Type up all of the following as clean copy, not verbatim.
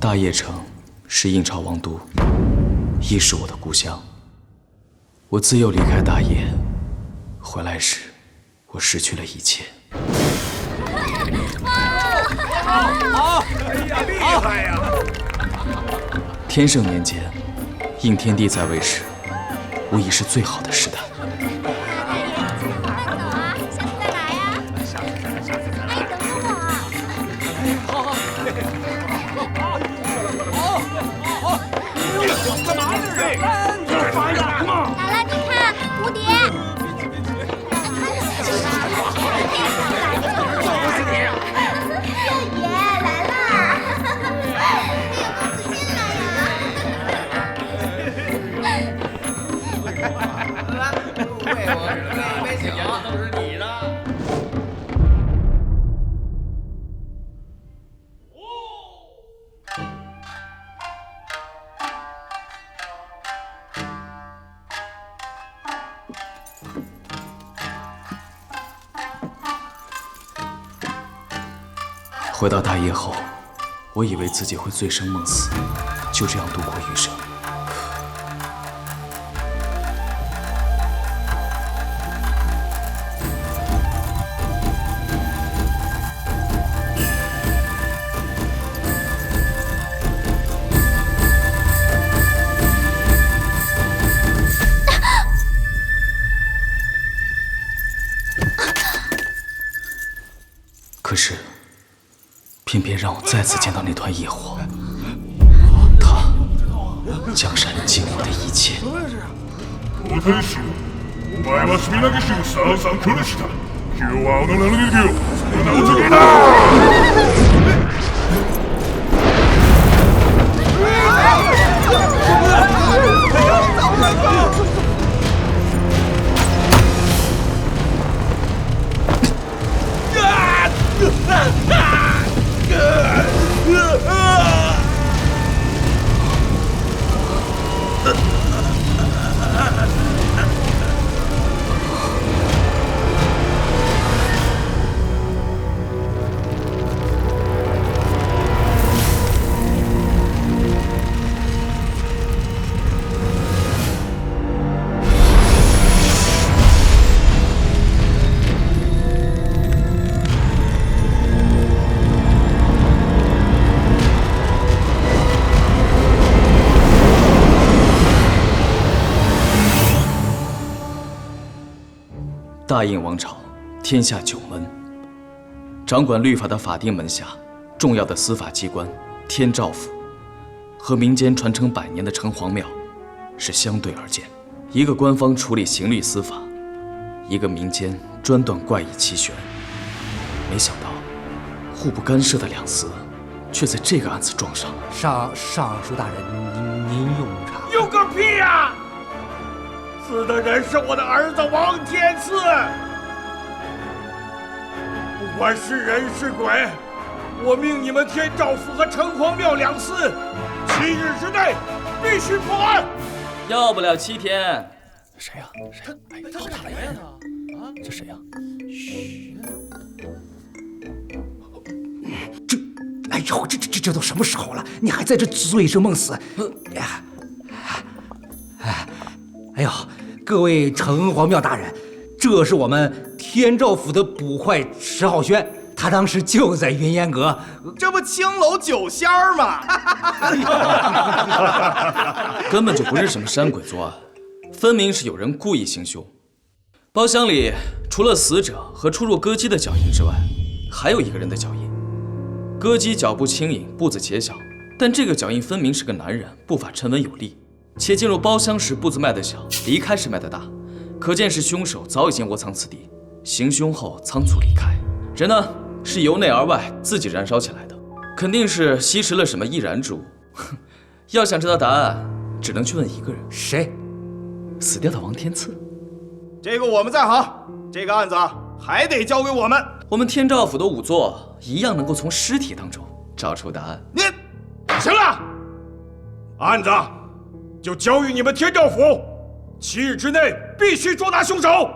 大邺城是印朝王都，亦是我的故乡。我自幼离开大邺，回来时，我失去了一切。好！哎呀，厉害呀！天圣年间，应天帝在位时，我已是最好的时代。 干嘛这是？就是发呀！姥姥，你看蝴蝶。六爷来啦！公子进来呀！为我喝一杯酒都是你的。 回到大邺后，我以为自己会醉生梦死，就这样度过余生。可是。 偏偏让我再次见到那团野火，它将燃尽我的一切。お天使、お前はスミナゲシをさんさん殺した。今日は己の名のをその名を告げた。 大印王朝，天下9门，掌管律法的法定门下，重要的司法机关天照府，和民间传承100年的城隍庙，是相对而建。一个官方处理刑律司法，一个民间专断怪异奇悬。没想到，互不干涉的2司，却在这个案子撞上了。尚书大人，您用茶。用个屁呀！ 死的人是我的儿子王天赐，不管是人是鬼，我命你们天照府和城隍庙2司7日之内必须破案。要不了7天。谁呀？谁？哎，他打了人啊！这谁呀？嘘。哎呦，这都什么时候了？你还在这醉生梦死？呀！ 哎呦，各位城隍庙大人，这是我们天照府的捕快石浩轩，他当时就在云烟阁，这不青楼酒仙儿吗？根本就不是什么山鬼作案，分明是有人故意行凶。包厢里除了死者和出入歌姬的脚印之外，还有一个人的脚印。歌姬脚步轻盈，步子且小，但这个脚印分明是个男人，步伐沉稳有力。 且进入包厢时步子迈得小，离开时迈得大，可见是凶手早已经窝藏此地，行凶后仓促离开。人呢是由内而外自己燃烧起来的，肯定是吸食了什么易燃之物。要想知道答案，只能去问一个人：谁？死掉的王天赐。这个我们在行，这个案子还得交给我们。我们天照府的仵作一样能够从尸体当中找出答案。你行了，案子。 就交予你们天照府，7日之内必须捉拿凶手。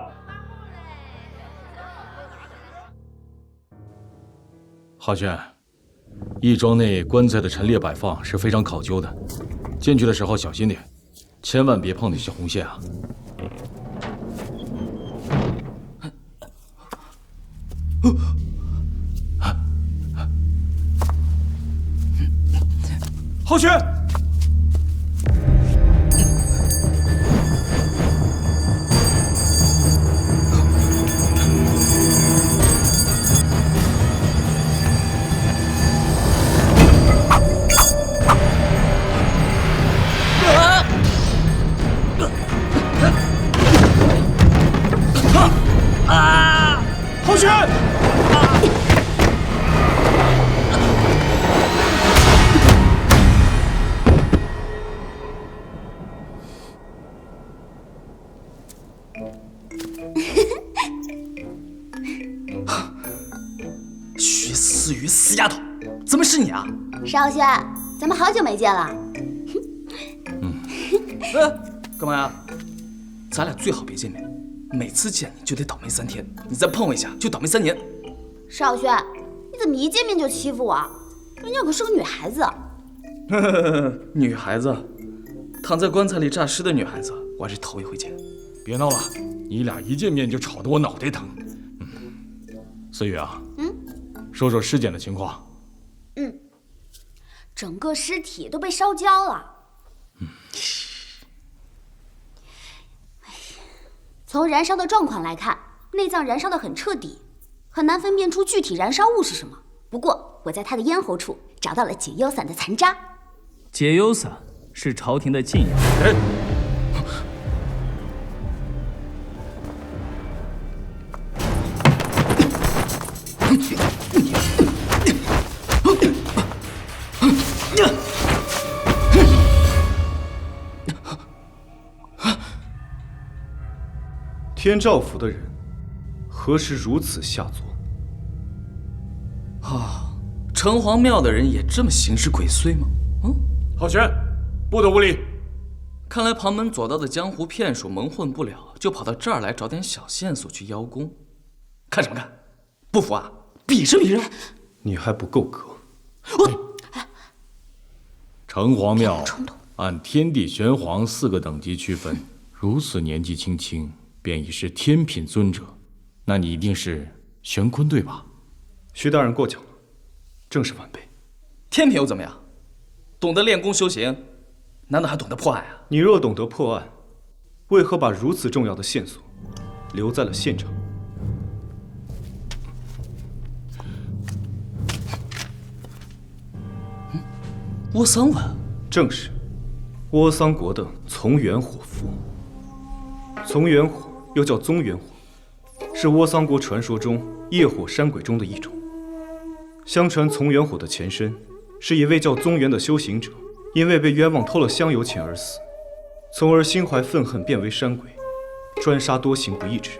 浩轩，义庄内棺材的陈列摆放是非常考究的，进去的时候小心点，千万别碰那些红线啊！皓轩，皓轩。徐思雨，死丫头，怎么是你啊？少轩，咱们好久没见了。干嘛呀？咱俩最好别见面，每次见你就得倒霉3天，你再碰我一下就倒霉3年。少轩，你怎么一见面就欺负我？人家可是个女孩子。女孩子，躺在棺材里诈尸的女孩子，我还是头一回见。别闹了，你俩一见面就吵得我脑袋疼。思雨啊，说说尸检的情况。整个尸体都被烧焦了。从燃烧的状况来看，内脏燃烧得很彻底，很难分辨出具体燃烧物是什么。不过，我在他的咽喉处找到了解忧散的残渣。解忧散是朝廷的禁药。天照府的人何时如此下作？城隍庙的人也这么行事鬼祟吗？皓轩，不得无礼！看来旁门左道的江湖骗术蒙混不了，就跑到这儿来找点小线索去邀功。看什么看？不服啊？比试比试！你还不够格。城隍庙按天地玄黄4个等级区分，如此年纪轻轻便已是天品尊者，那你一定是玄坤对吧？徐大人过奖了，正是晚辈。天品又怎么样？懂得练功修行，难道还懂得破案啊？你若懂得破案，为何把如此重要的线索留在了现场？窝桑文，正是窝桑国的从元火符。从元火又叫宗元火，是窝桑国传说中业火山鬼中的一种。相传从元火的前身是一位叫宗元的修行者，因为被冤枉偷了香油钱而死，从而心怀愤恨，变为山鬼，专杀多行不义之人。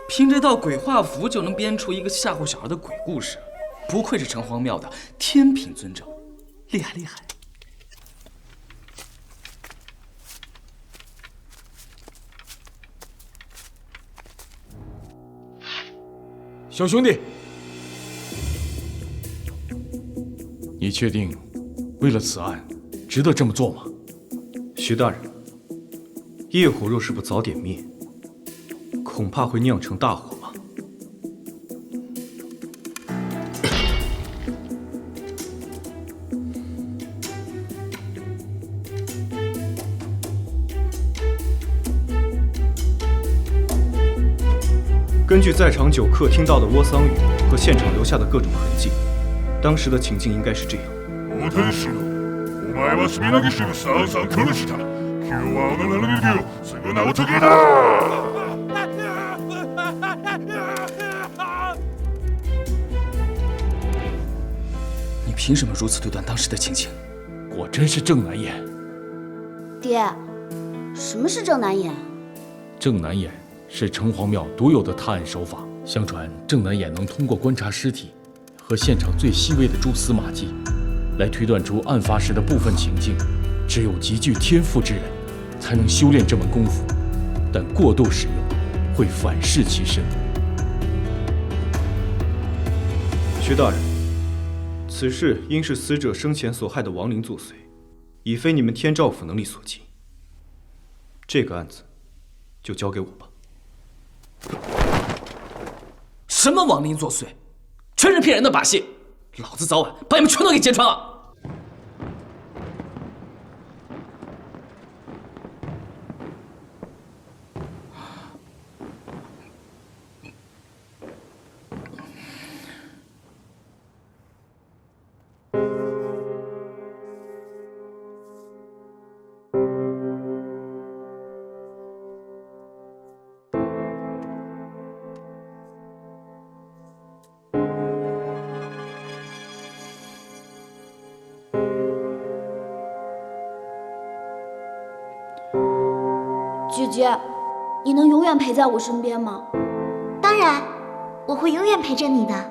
凭这道鬼画符就能编出一个吓唬小孩的鬼故事，不愧是城隍庙的天品尊者，厉害厉害！小兄弟，你确定为了此案值得这么做吗？徐大人，业火若是不早点灭，恐怕会酿成大祸吧。根据在场酒客听到的窝桑语和现场留下的各种痕迹，当时的情境应该是这样。お天使の、お前はスミナギシルさんさん殺した。今日はおの名の理由、すぐなおとげだ。你凭什么如此对断当时的情景？果真是郑难言。爹，什么是郑难言？郑难言是城隍庙独有的探案手法。相传郑难言能通过观察尸体和现场最细微的蛛丝马迹，来推断出案发时的部分情境。只有极具天赋之人才能修炼这门功夫，但过度使用会反噬其身。徐大人，此事应是死者生前所害的亡灵作祟，已非你们天照府能力所及。这个案子就交给我吧。什么亡灵作祟，全是骗人的把戏！老子早晚把你们全都给揭穿了！姐姐，你能永远陪在我身边吗？当然，我会永远陪着你的。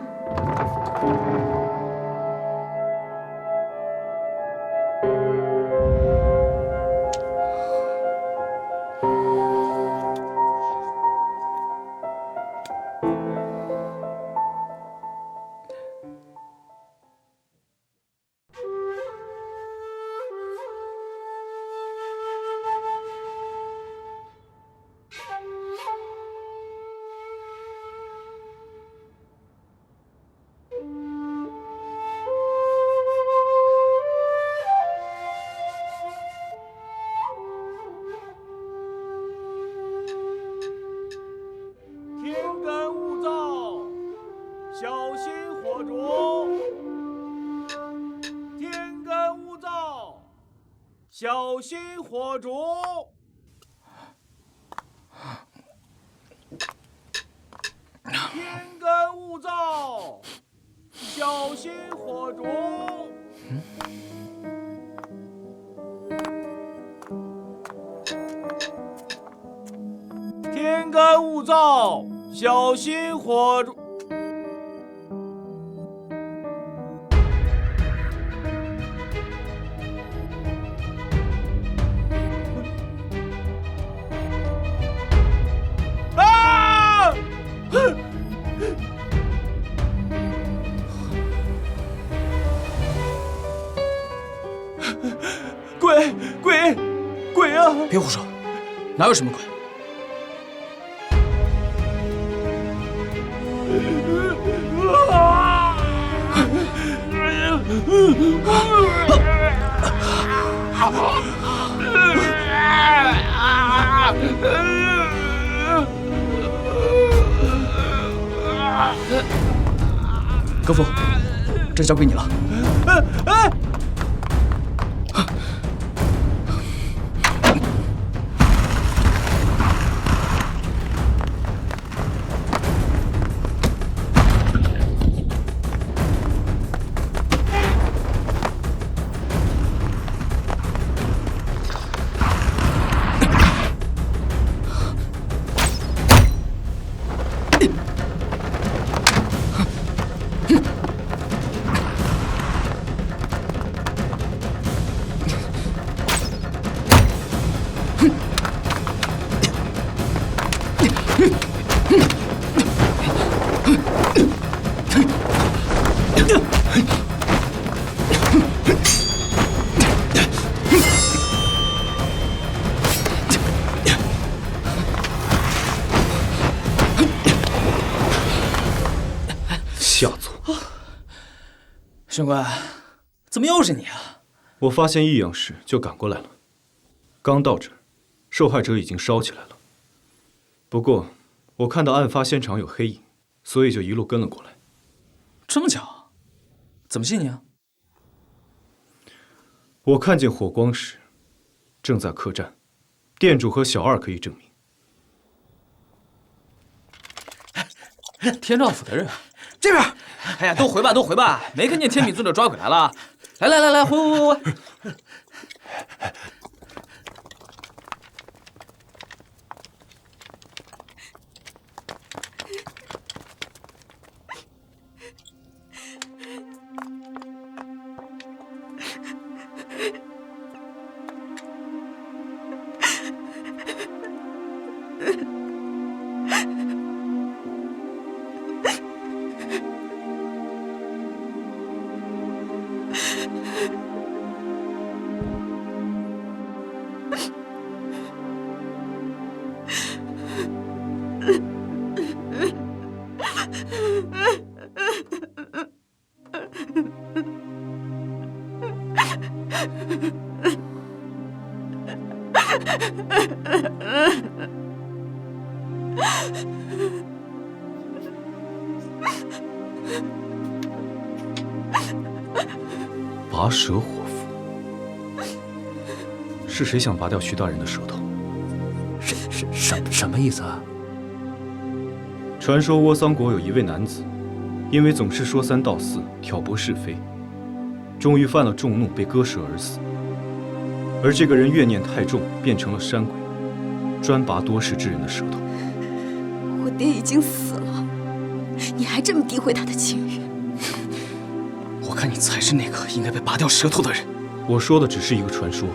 小心火烛，天干物燥，小心火烛。天干物燥，小心火烛。天干物燥，小心火烛。鬼啊！别胡说，哪有什么鬼？哥夫，这交给你了。下作！神官，怎么又是你啊？我发现异样时就赶过来了。刚到这儿，受害者已经烧起来了。不过我看到案发现场有黑影，所以就一路跟了过来。这么巧？怎么信你啊？我看见火光时，正在客栈，店主和小二可以证明。天照府的人。这边，哎呀，都回吧，都回吧，没看见天秤尊者抓鬼来了。来，回。拔舌火符，是谁想拔掉徐大人的舌头？什么意思啊？传说窝桑国有一位男子，因为总是说三道四，挑拨是非，终于犯了众怒，被割舌而死。而这个人怨念太重，变成了山鬼，专拔多事之人的舌头。我爹已经死了，你还这么诋毁他的情谊？我看你才是那个应该被拔掉舌头的人。我说的只是一个传说，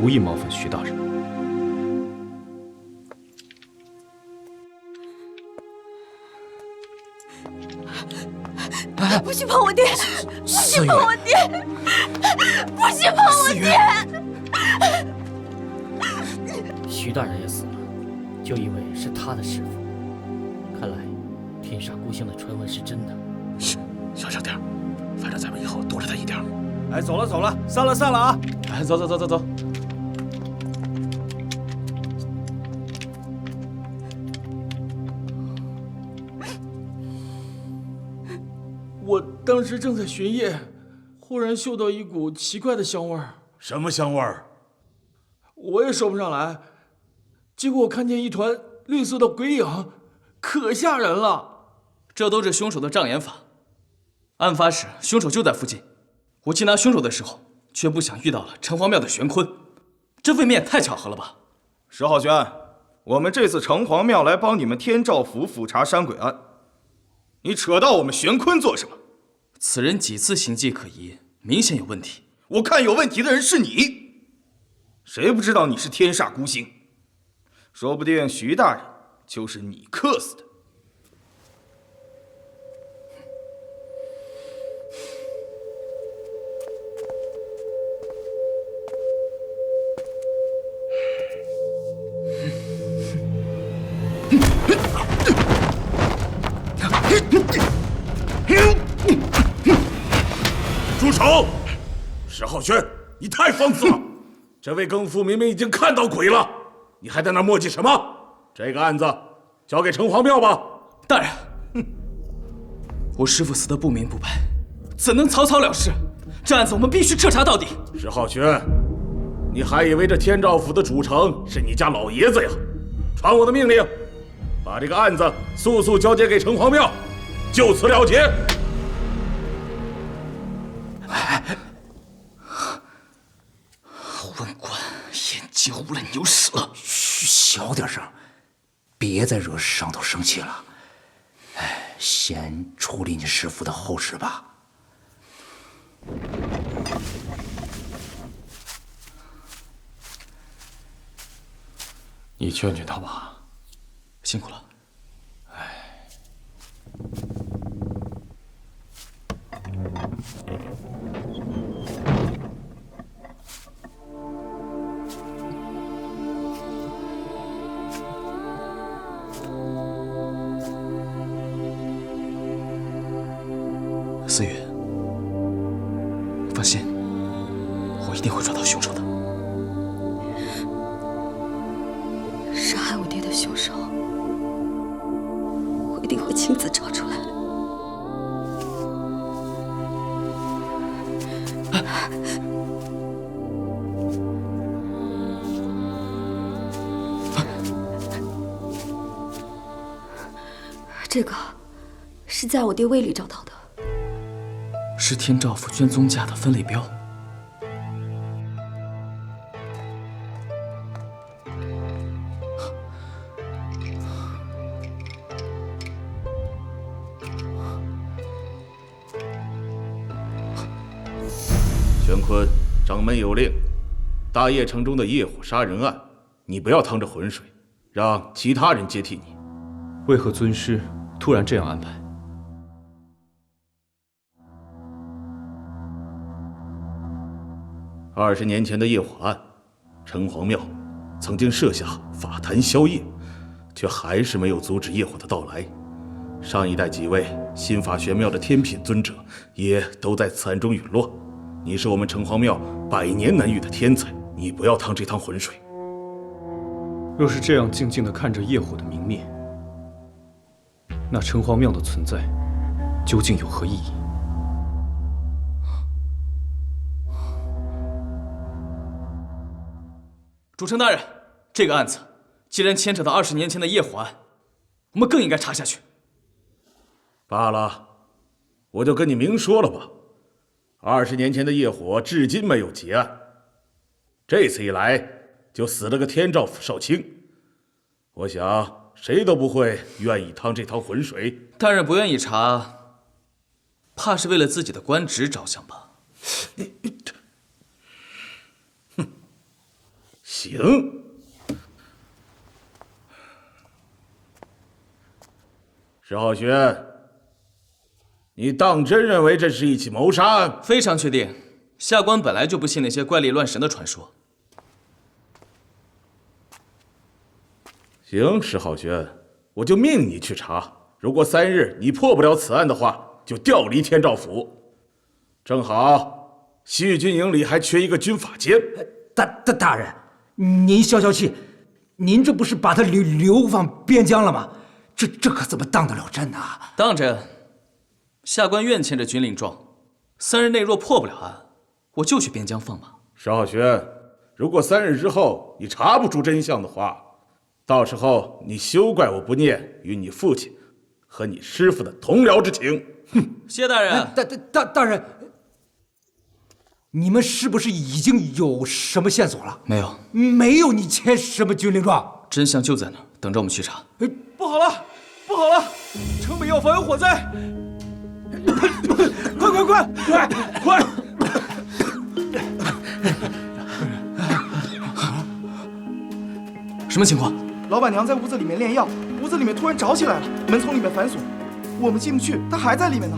无意冒犯徐大人。不许碰我爹！不许碰我爹！不许碰我爹！徐大人也死了，就以为是他的师傅。看来天煞孤星的传闻是真的。嘘，小声点，反正咱们以后躲着他一点。哎，走了，散了啊！哎，走。我当时正在巡夜，忽然嗅到一股奇怪的香味儿。什么香味儿？我也说不上来。结果我看见一团绿色的鬼影，可吓人了。这都是凶手的障眼法。案发时，凶手就在附近。我缉拿凶手的时候，却不想遇到了城隍庙的玄坤，这未免也太巧合了吧？石浩轩，我们这次城隍庙来帮你们天照府复查山鬼案，你扯到我们玄坤做什么？此人几次行迹可疑，明显有问题。我看有问题的人是你，谁不知道你是天煞孤星？说不定徐大人就是你克死的。住手！石浩轩，你太放肆了！这位更夫明明已经看到鬼了，你还在那磨叽什么？这个案子交给城隍庙吧。大人，我师父死得不明不白，怎能草草了事？这案子我们必须彻查到底。石浩轩，你还以为这天照府的主城是你家老爷子呀？传我的命令，把这个案子速速交接给城隍庙，就此了结。文官眼睛糊了牛屎了！嘘，小点声，别再惹上头生气了。哎，先处理你师父的后事吧。你劝劝他吧。辛苦了。思雨，放心，我一定会抓到凶手的。杀害我爹的凶手，我一定会亲自找出来。这个是在我爹胃里找到的。是天照府捐宗架的分类标。玄坤，掌门有令，大邺城中的业火杀人案，你不要趟着浑水，让其他人接替你。为何尊师突然这样安排？20年前的业火案，城隍庙曾经设下法坛消业，却还是没有阻止业火的到来。上一代几位新法玄庙的天品尊者也都在此案中陨落。你是我们城隍庙100年难遇的天才，你不要趟这趟浑水。若是这样静静地看着业火的明灭，那城隍庙的存在究竟有何意义？主城大人，这个案子既然牵扯到20年前的业火案，我们更应该查下去。罢了，我就跟你明说了吧，20年前的业火至今没有结案，这次一来就死了个天照府少卿，我想谁都不会愿意趟这趟浑水。大人不愿意查，怕是为了自己的官职着想吧？哼，行。石浩轩，你当真认为这是一起谋杀案？非常确定。下官本来就不信那些怪力乱神的传说。行，石浩轩，我就命你去查。如果3日你破不了此案的话，就调离天照府。正好，西域军营里还缺一个军法监。大人，您消消气，您这不是把他流放边疆了吗？这可怎么当得了真呢？当真，下官愿签着军令状，3日内若破不了案，我就去边疆放马。石浩轩，如果3日之后你查不出真相的话，到时候你休怪我不念与你父亲和你师父的同僚之情。哼！谢大人。大人，你们是不是已经有什么线索了？没有。没有，你签什么军令状？真相就在那儿，等着我们去查。不好了，不好了，城北药房有火灾！快！什么情况？老板娘在屋子里面炼药，屋子里面突然着起来了，门从里面反锁，我们进不去，她还在里面呢。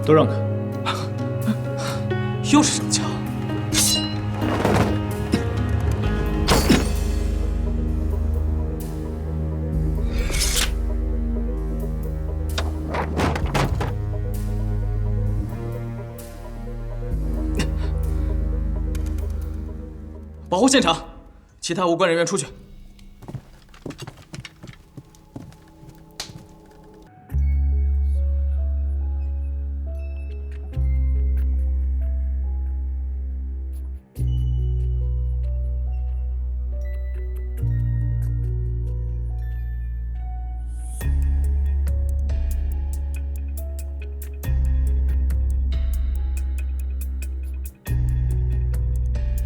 都让开！又是什么枪？保护现场，其他无关人员出去。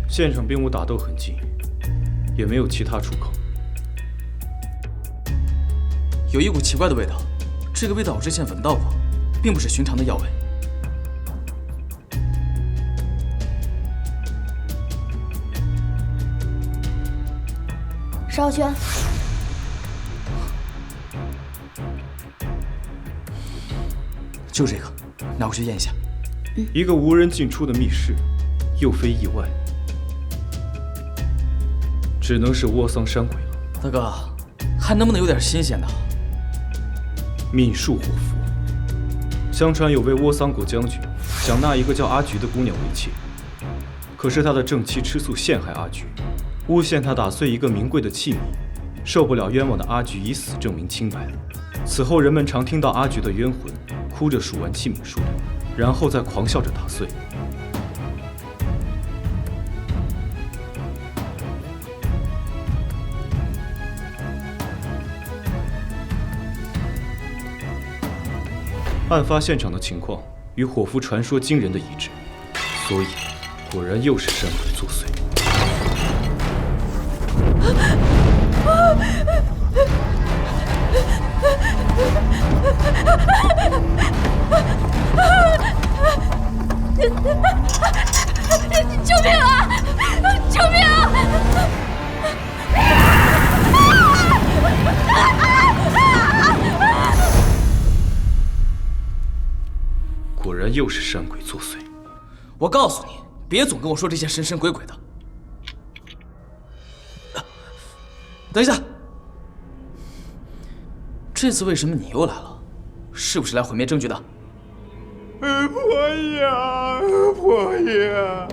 现场并无打斗痕迹，也没有其他出口。有一股奇怪的味道，这个味道我之前闻到过，并不是寻常的药味。石浩轩，就这个，拿回去验一下。一个无人进出的密室，又非意外。只能是窝桑山鬼了。大哥，还能不能有点新鲜的？秘术火符，相传有位窝桑国将军想纳一个叫阿菊的姑娘为妾，可是他的正妻吃素陷害阿菊，诬陷他打碎一个名贵的器皿，受不了冤枉的阿菊以死证明清白。此后人们常听到阿菊的冤魂哭着数完器皿数量，然后再狂笑着打碎。案发现场的情况与火符传说惊人的一致，所以果然又是山鬼作祟。救命啊！救命啊！果然又是山鬼作祟。我告诉你，别总跟我说这些神神鬼鬼的。等一下，这次为什么你又来了？是不是来毁灭证据的？婆婆姨啊！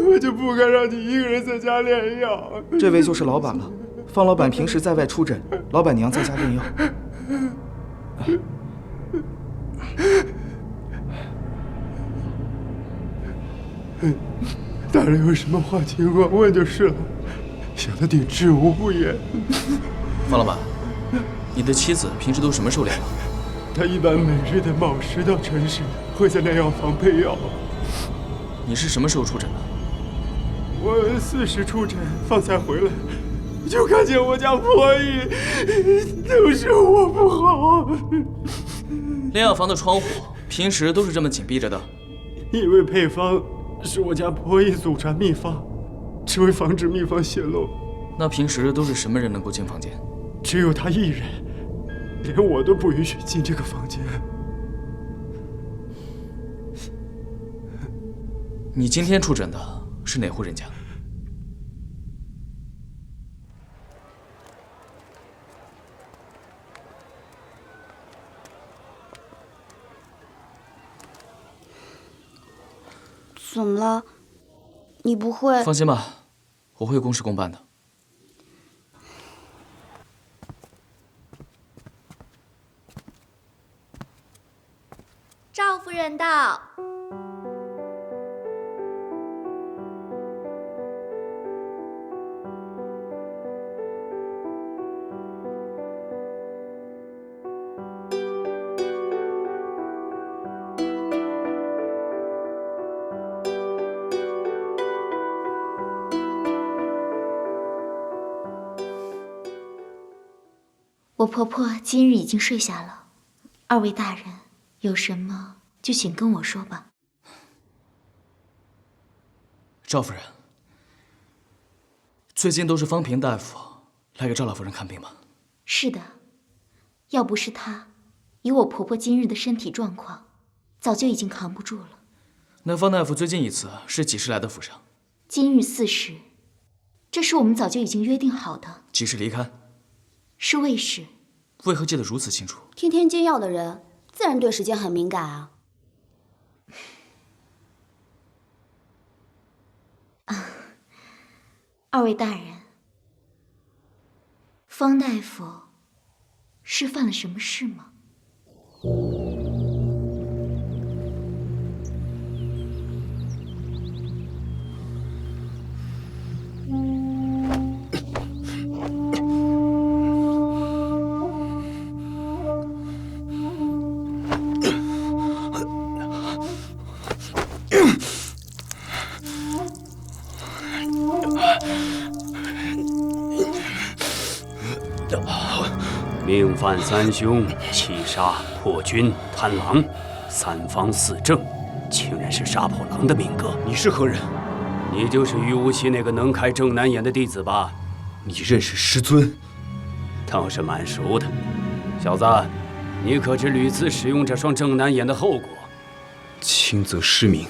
我就不该让你一个人在家炼药。这位就是老板了，方老板平时在外出诊，老板娘在家炼药。大人有什么话尽管问就是了，小的弟知无不言。方老板，你的妻子平时都什么时候炼药？她一般每日的卯时到辰时会在炼药房配药。你是什么时候出诊的？我4时出诊，方才回来，就看见我家婆姨，都是我不好。炼药房的窗户平时都是这么紧闭着的？因为配方是我家婆姨祖传秘方，只为防止秘方泄露。那平时都是什么人能够进房间？只有她一人，连我都不允许进这个房间。你今天出诊的是哪户人家？怎么了？你不会……放心吧，我会公事公办的。赵夫人到。我婆婆今日已经睡下了，二位大人有什么就请跟我说吧。赵夫人，最近都是方平大夫来给赵老夫人看病吗？是的，要不是他，以我婆婆今日的身体状况，早就已经扛不住了。那方大夫最近一次是几时来的府上？今日4时，这是我们早就已经约定好的。几时离开？是未时。为何记得如此清楚？天天煎药的人，自然对时间很敏感啊。二位大人，方大夫是犯了什么事吗？命犯3凶：欺杀、破军、贪狼，3方4正，竟然是杀破狼的命格。你是何人？你就是于无期那个能开正南眼的弟子吧？你认识师尊？倒是蛮熟的。小子，你可知屡次使用这双正南眼的后果？轻则失明，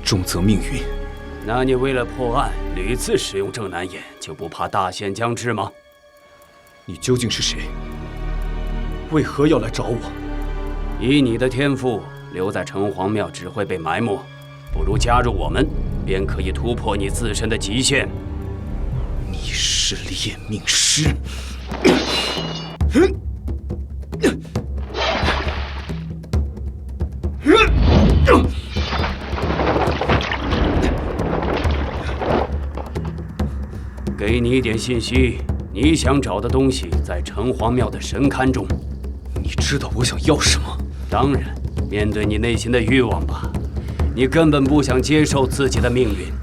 重则命陨。那你为了破案，屡次使用正南眼，就不怕大限将至吗？你究竟是谁？为何要来找我？以你的天赋，留在城隍庙只会被埋没，不如加入我们，便可以突破你自身的极限。你是炼命师？给你一点信息，你想找的东西在城隍庙的神龛中。你知道我想要什么？当然，面对你内心的欲望吧，你根本不想接受自己的命运。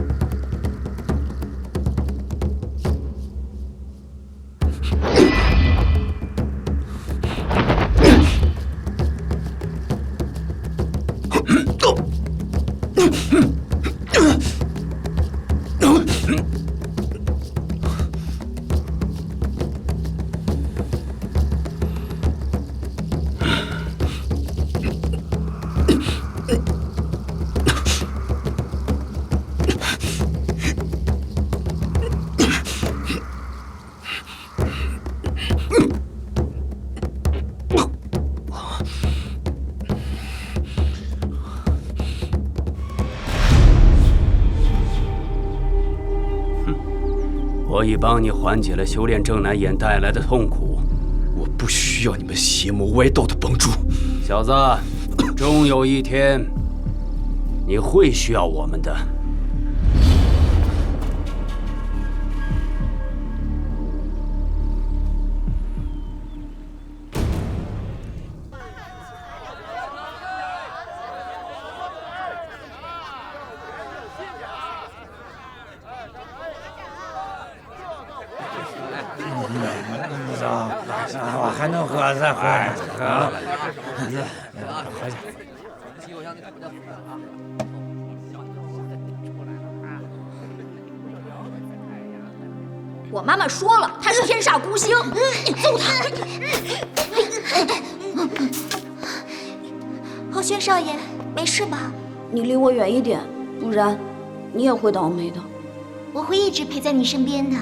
我已帮你缓解了修炼正南眼带来的痛苦。我不需要你们邪魔歪道的帮助。小子，终有一天，你会需要我们的。我还能喝，再喝。我妈妈说了，她是天煞孤星，揍她！浩轩少爷，没事吧？你离我远一点，不然你也会倒霉的。我会一直陪在你身边的。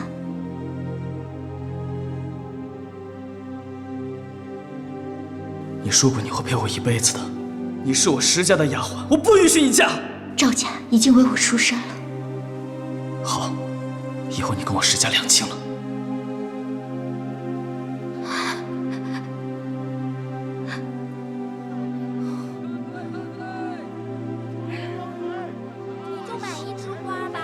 你说过你会陪我一辈子的，你是我石家的丫鬟，我不允许你嫁。赵家已经为我赎身了。好，以后你跟我石家两清了。你就买一枝花吧，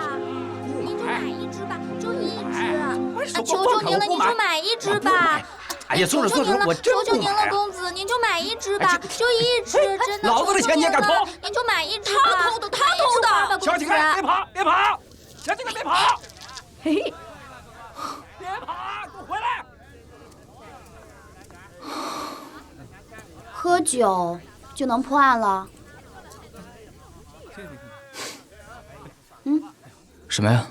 你就买一枝吧，就一枝。求求您了，你就买一枝吧。哎呀，坐着坐着，我真求求您了，公子，您就买一枝吧，就一枝，真的。老子的钱你也敢偷？您就买一枝吧。他偷的，他偷的。小乞丐，别跑，别跑！小乞丐，别跑！嘿嘿，别跑，给我回来！喝酒就能破案了？什么呀？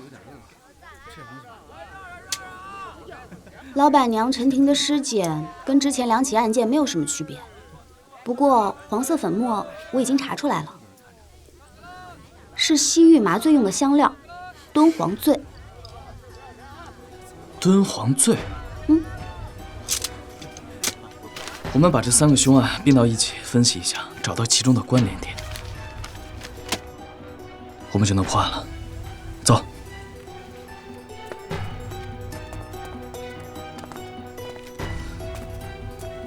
老板娘陈婷的尸检跟之前两起案件没有什么区别，不过黄色粉末我已经查出来了，是西域麻醉用的香料，敦煌醉。敦煌醉。我们把这3个凶案并到一起分析一下，找到其中的关联点，我们就能破案了。走。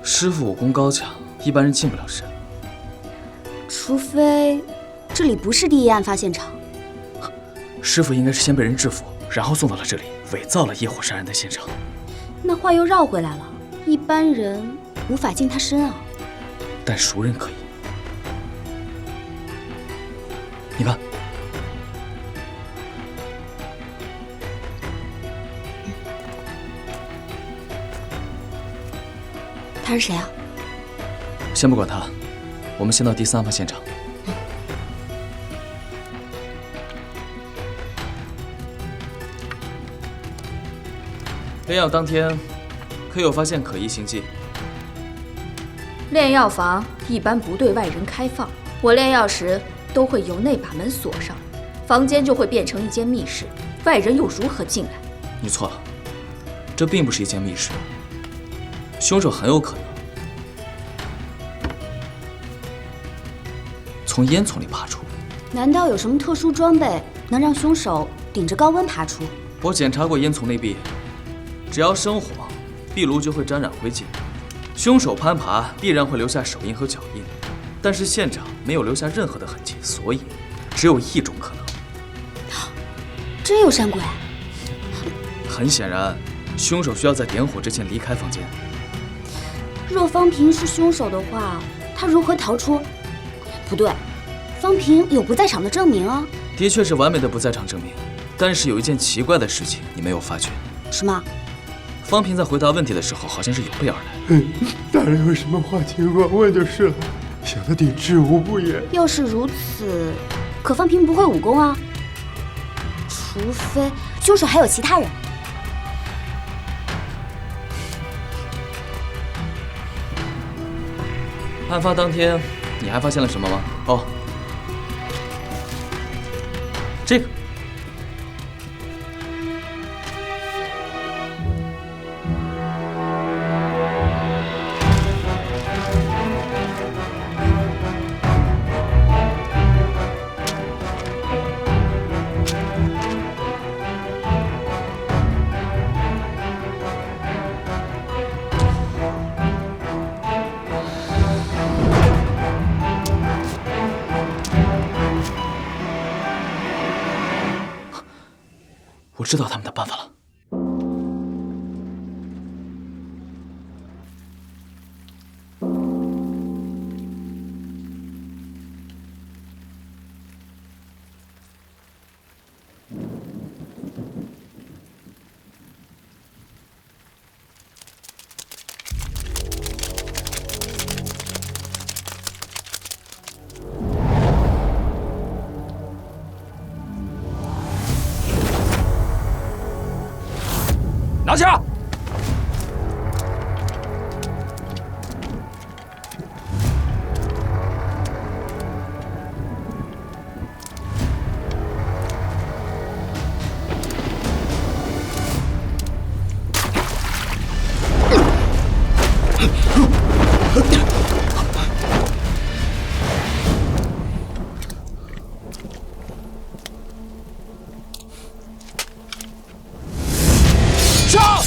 师傅武功高强，一般人近不了身。除非这里不是第一案发现场。师傅应该是先被人制服，然后送到了这里，伪造了业火杀人的现场。那话又绕回来了，一般人无法近他身啊。但熟人可以。你看，他是谁啊？先不管他，我们先到第3发现场。炼药当天，可有发现可疑行迹？炼药房一般不对外人开放，我炼药时都会由内把门锁上，房间就会变成一间密室，外人又如何进来？你错了，这并不是一间密室，凶手很有可能从烟囱里爬出。难道有什么特殊装备能让凶手顶着高温爬出？我检查过烟囱内壁，只要生火，壁炉就会沾染灰烬。凶手攀爬必然会留下手印和脚印，但是现场没有留下任何的痕迹，所以只有一种可能。真有山鬼？很显然，凶手需要在点火之前离开房间。若方平是凶手的话，他如何逃出？不对，方平有不在场的证明啊。的确是完美的不在场证明，但是有一件奇怪的事情你没有发觉。什么？方平在回答问题的时候，好像是有备而来。大人有什么话尽管问就是了，小的弟知无不言。要是如此，可方平不会武功啊，除非凶手还有其他人。案发当天，你还发现了什么吗？哦，这个。我知道他们的办法了。拿下！上！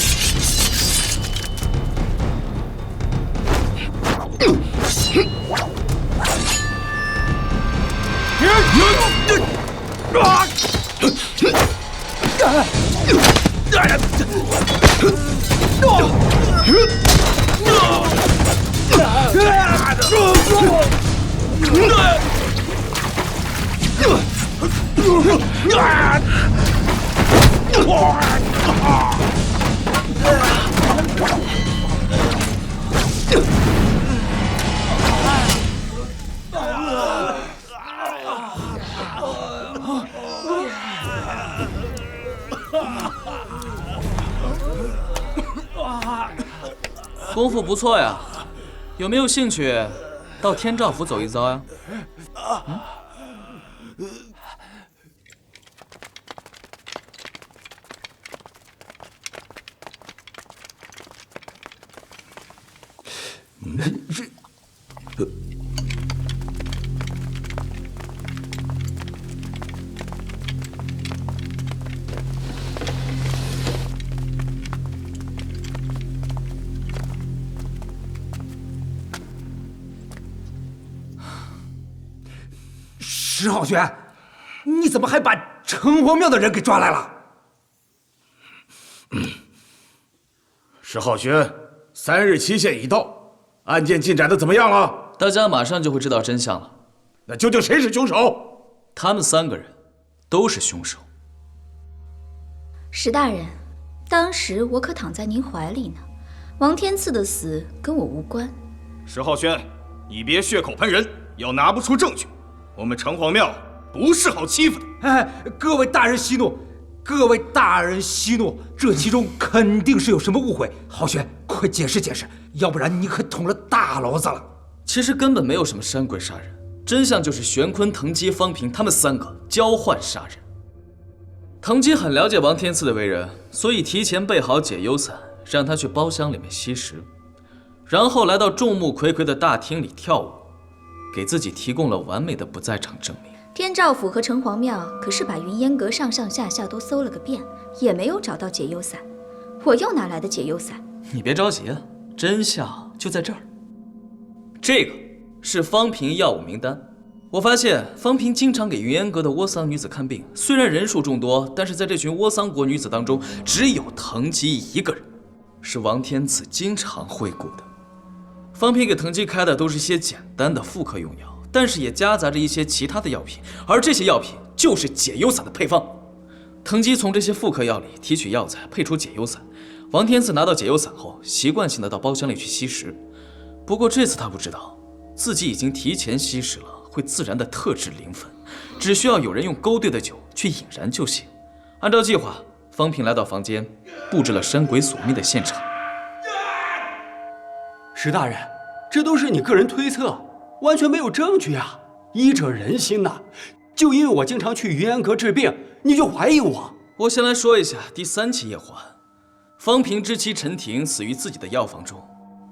功夫不错呀，有没有兴趣到天照府走一遭呀？石浩轩，你怎么还把城隍庙的人给抓来了？石浩轩，3日期限已到，案件进展的怎么样了？大家马上就会知道真相了。那究竟谁是凶手？他们3个人都是凶手。石大人，当时我可躺在您怀里呢，王天赐的死跟我无关。石浩轩，你别血口喷人，要拿不出证据，我们城隍庙不是好欺负的。哎，各位大人息怒，各位大人息怒，这其中肯定是有什么误会。浩轩，快解释解释，要不然你可捅了大娄子了。其实根本没有什么山鬼杀人，真相就是玄坤、藤基、方平他们3个交换杀人。藤基很了解王天赐的为人，所以提前备好解忧伞，让他去包厢里面吸食，然后来到众目睽睽的大厅里跳舞，给自己提供了完美的不在场证明。天照府和城隍庙可是把云烟阁上上下下都搜了个遍，也没有找到解忧伞。我又哪来的解忧伞？你别着急啊，真相就在这儿。这个是方平药物名单。我发现方平经常给云烟阁的窝桑女子看病，虽然人数众多，但是在这群窝桑国女子当中，只有藤基一个人，是王天赐经常会顾的。方平给藤基开的都是些简单的妇科用药，但是也夹杂着一些其他的药品，而这些药品就是解忧散的配方。藤基从这些妇科药里提取药材，配出解忧散。王天赐拿到解忧散后，习惯性的到包厢里去吸食。不过这次他不知道，自己已经提前吸食了会自然的特制灵粉，只需要有人用勾兑的酒去引燃就行。按照计划，方平来到房间，布置了山鬼索命的现场。石大人，这都是你个人推测，完全没有证据啊！医者仁心呐，就因为我经常去云安阁治病，你就怀疑我？我先来说一下第3起夜祸案。方平之妻陈婷死于自己的药房中，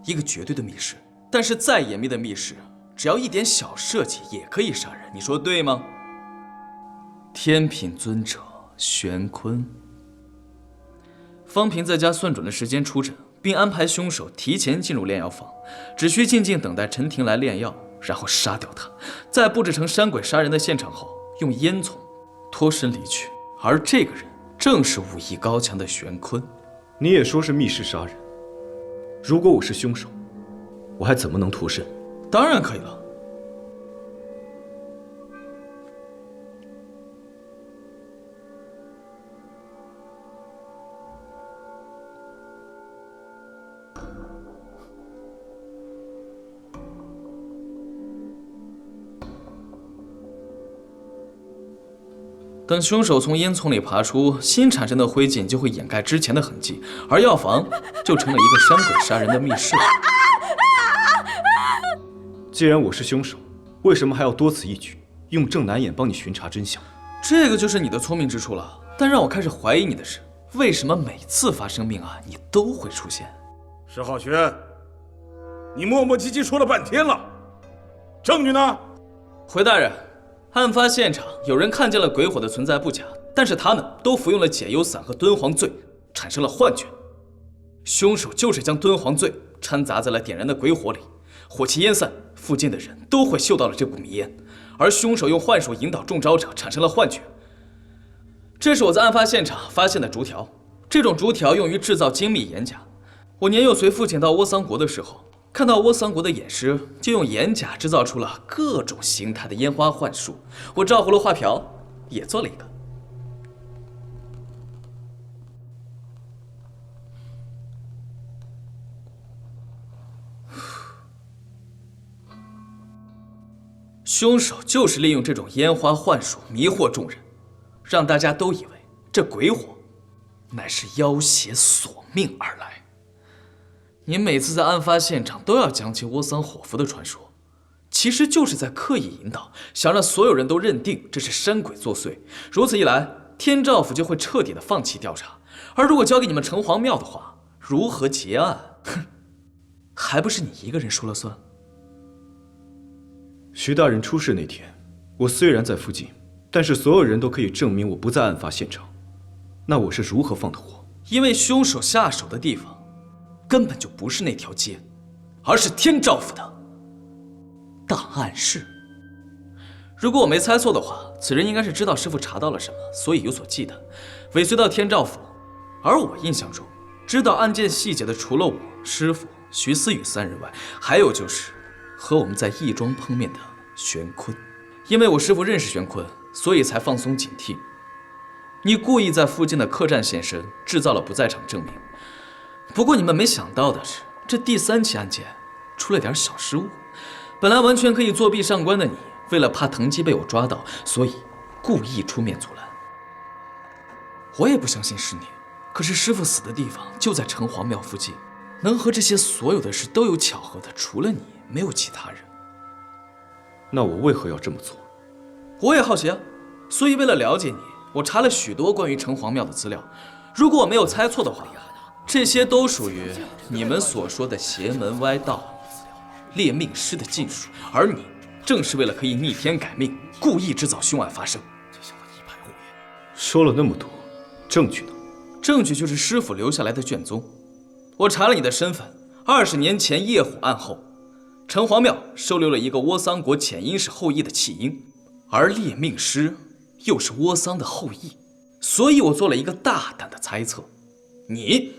一个绝对的密室。但是再严密的密室，只要一点小设计也可以杀人，你说对吗？天品尊者玄坤。方平在家算准了时间出诊，并安排凶手提前进入炼药房，只需静静等待陈婷来炼药，然后杀掉她。在布置成山鬼杀人的现场后，用烟囱脱身离去。而这个人正是武艺高强的玄坤。你也说是密室杀人，如果我是凶手，我还怎么能脱身？当然可以了。等凶手从烟囱里爬出，新产生的灰烬就会掩盖之前的痕迹，而药房就成了一个山鬼杀人的密室。既然我是凶手，为什么还要多此一举，用郑南眼帮你巡查真相？这个就是你的聪明之处了。但让我开始怀疑你的是，为什么每次发生命案你都会出现？石浩轩，你磨磨唧唧说了半天了，证据呢？回大人。案发现场有人看见了鬼火的存在不假，但是他们都服用了解忧散和敦煌醉，产生了幻觉。凶手就是将敦煌醉掺杂在了点燃的鬼火里，火气烟散，附近的人都会嗅到了这股迷烟，而凶手用幻术引导中招者产生了幻觉。这是我在案发现场发现的竹条，这种竹条用于制造精密岩甲。我年幼随父亲到窝桑国的时候，看到窝桑国的演师就用岩甲制造出了各种形态的烟花幻术，我照葫芦画瓢也做了一个。凶手就是利用这种烟花幻术迷惑众人，让大家都以为这鬼火乃是妖邪索命而来。你每次在案发现场都要讲起窝桑火符的传说，其实就是在刻意引导，想让所有人都认定这是山鬼作祟。如此一来，天照府就会彻底的放弃调查。而如果交给你们城隍庙的话，如何结案，哼，还不是你一个人说了算？徐大人出事那天，我虽然在附近，但是所有人都可以证明我不在案发现场。那我是如何放的火？因为凶手下手的地方根本就不是那条街，而是天照府的档案室。如果我没猜错的话，此人应该是知道师傅查到了什么，所以有所忌惮，尾随到天照府。而我印象中，知道案件细节的除了我、师傅、徐思雨三人外，还有就是和我们在义庄碰面的玄坤。因为我师傅认识玄坤，所以才放松警惕。你故意在附近的客栈现身，制造了不在场证明。不过你们没想到的是，这第3起案件出了点小失误。本来完全可以作弊上官的你，为了怕藤吉被我抓到，所以故意出面阻拦。我也不相信是你，可是师傅死的地方就在城隍庙附近，能和这些所有的事都有巧合的，除了你，没有其他人。那我为何要这么做？我也好奇啊，所以为了了解你，我查了许多关于城隍庙的资料。如果我没有猜错的话，这些都属于你们所说的邪门歪道、猎命师的禁术，而你正是为了可以逆天改命，故意制造凶案发生。说了那么多，证据呢？证据就是师傅留下来的卷宗。我查了你的身份，20年前夜虎案后，城隍庙收留了一个窝桑国潜阴氏后裔的弃婴，而猎命师又是窝桑的后裔，所以我做了一个大胆的猜测，你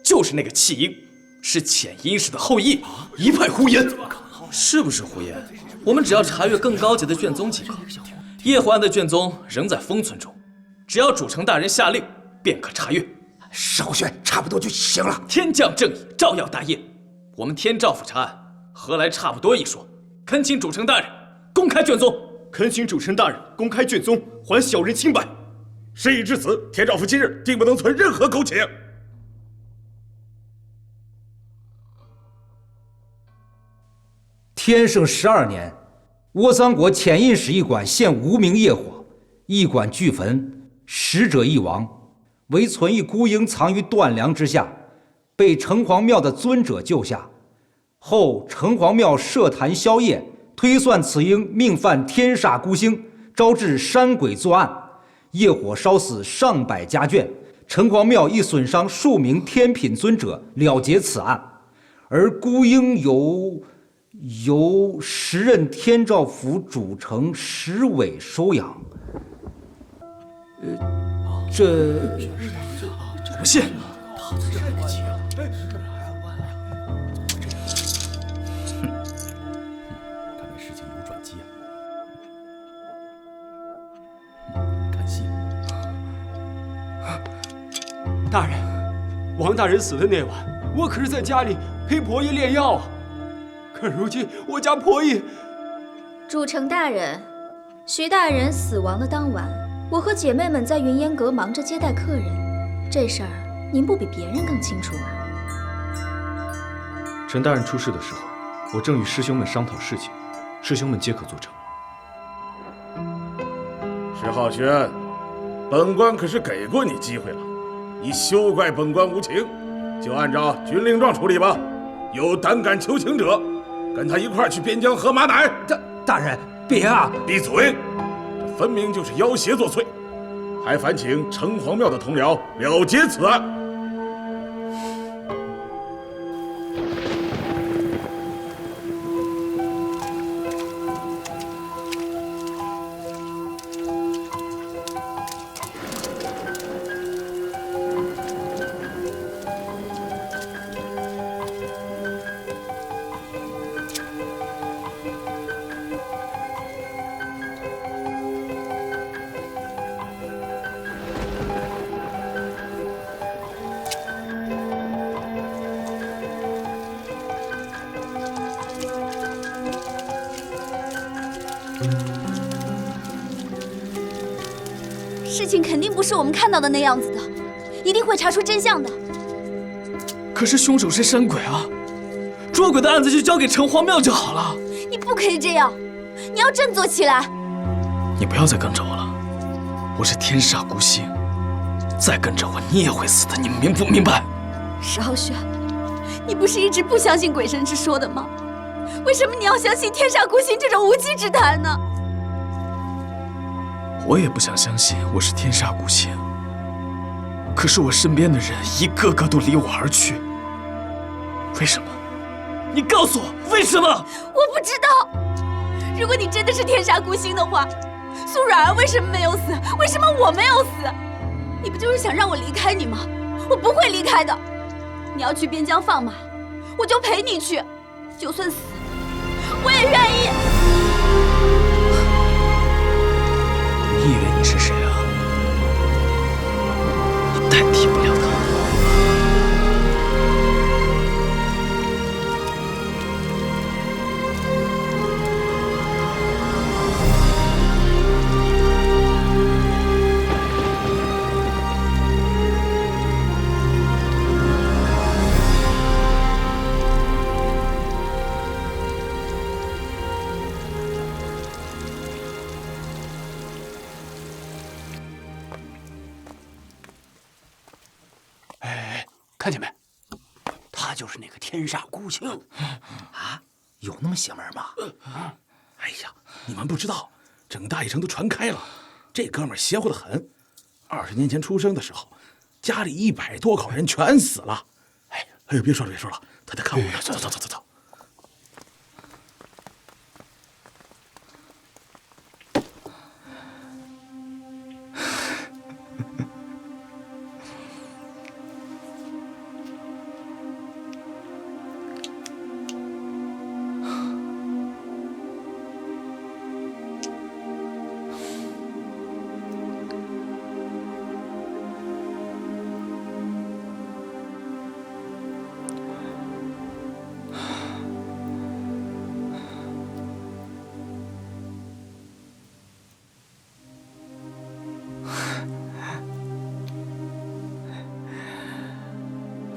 就是那个弃婴，是潜阴氏的后裔。一派胡言！是不是胡言？我们只要查阅更高级的卷宗即可。夜虎案的卷宗仍在封存中，只要主城大人下令，便可查阅。少轩，差不多就行了。天降正义，照耀大业。我们天照府查案，何来差不多一说？恳请主城大人公开卷宗。恳请主城大人公开卷宗，还小人清白。事已至此，天照府今日定不能存任何苟且。天圣12年，窝桑国潜印使驿馆现无名业火，驿馆俱焚，死者一亡，唯存一孤婴藏于断梁之下，被城隍庙的尊者救下。后城隍庙设坛宵夜，推算此婴命犯天煞孤星，招致山鬼作案，业火烧死上百家眷，城隍庙亦损伤数名天品尊者，了结此案。而孤婴由时任天照府主城石伟收养。我不信。看来事情有转机啊！看戏。大人，王大人死的那晚，我可是在家里陪婆姨炼药啊。可如今我家婆姨……主城大人，徐大人死亡的当晚，我和姐妹们在云烟阁忙着接待客人，这事儿您不比别人更清楚啊。陈大人出事的时候，我正与师兄们商讨事情，师兄们皆可作证。石浩轩，本官可是给过你机会了，你休怪本官无情，就按照军令状处理吧。有胆敢求情者，跟他一块儿去边疆喝马奶。大人，别啊！闭嘴！这分明就是要挟作祟，还烦请城隍庙的同僚了结此案。事情肯定不是我们看到的那样子的，一定会查出真相的。可是凶手是山鬼啊，捉鬼的案子就交给城隍庙就好了。你不可以这样，你要振作起来。你不要再跟着我了，我是天煞孤星，再跟着我你也会死的，你明不明白？石浩轩，你不是一直不相信鬼神之说的吗？为什么你要相信天煞孤星这种无稽之谈呢？我也不想相信我是天煞孤星，可是我身边的人一个个都离我而去，为什么？你告诉我为什么？我不知道。如果你真的是天煞孤星的话，苏阮儿为什么没有死？为什么我没有死？你不就是想让我离开你吗？我不会离开的。你要去边疆放马，我就陪你去，就算死，我也愿意。你以为你是谁啊？你代替不了他。看见没？他就是那个天煞孤星啊！有那么邪门吗？哎呀，你们不知道，整大邑城都传开了。这哥们儿邪乎得很。20年前出生的时候，家里100多口人全死了。哎呦，别说了，他在看我呢。走。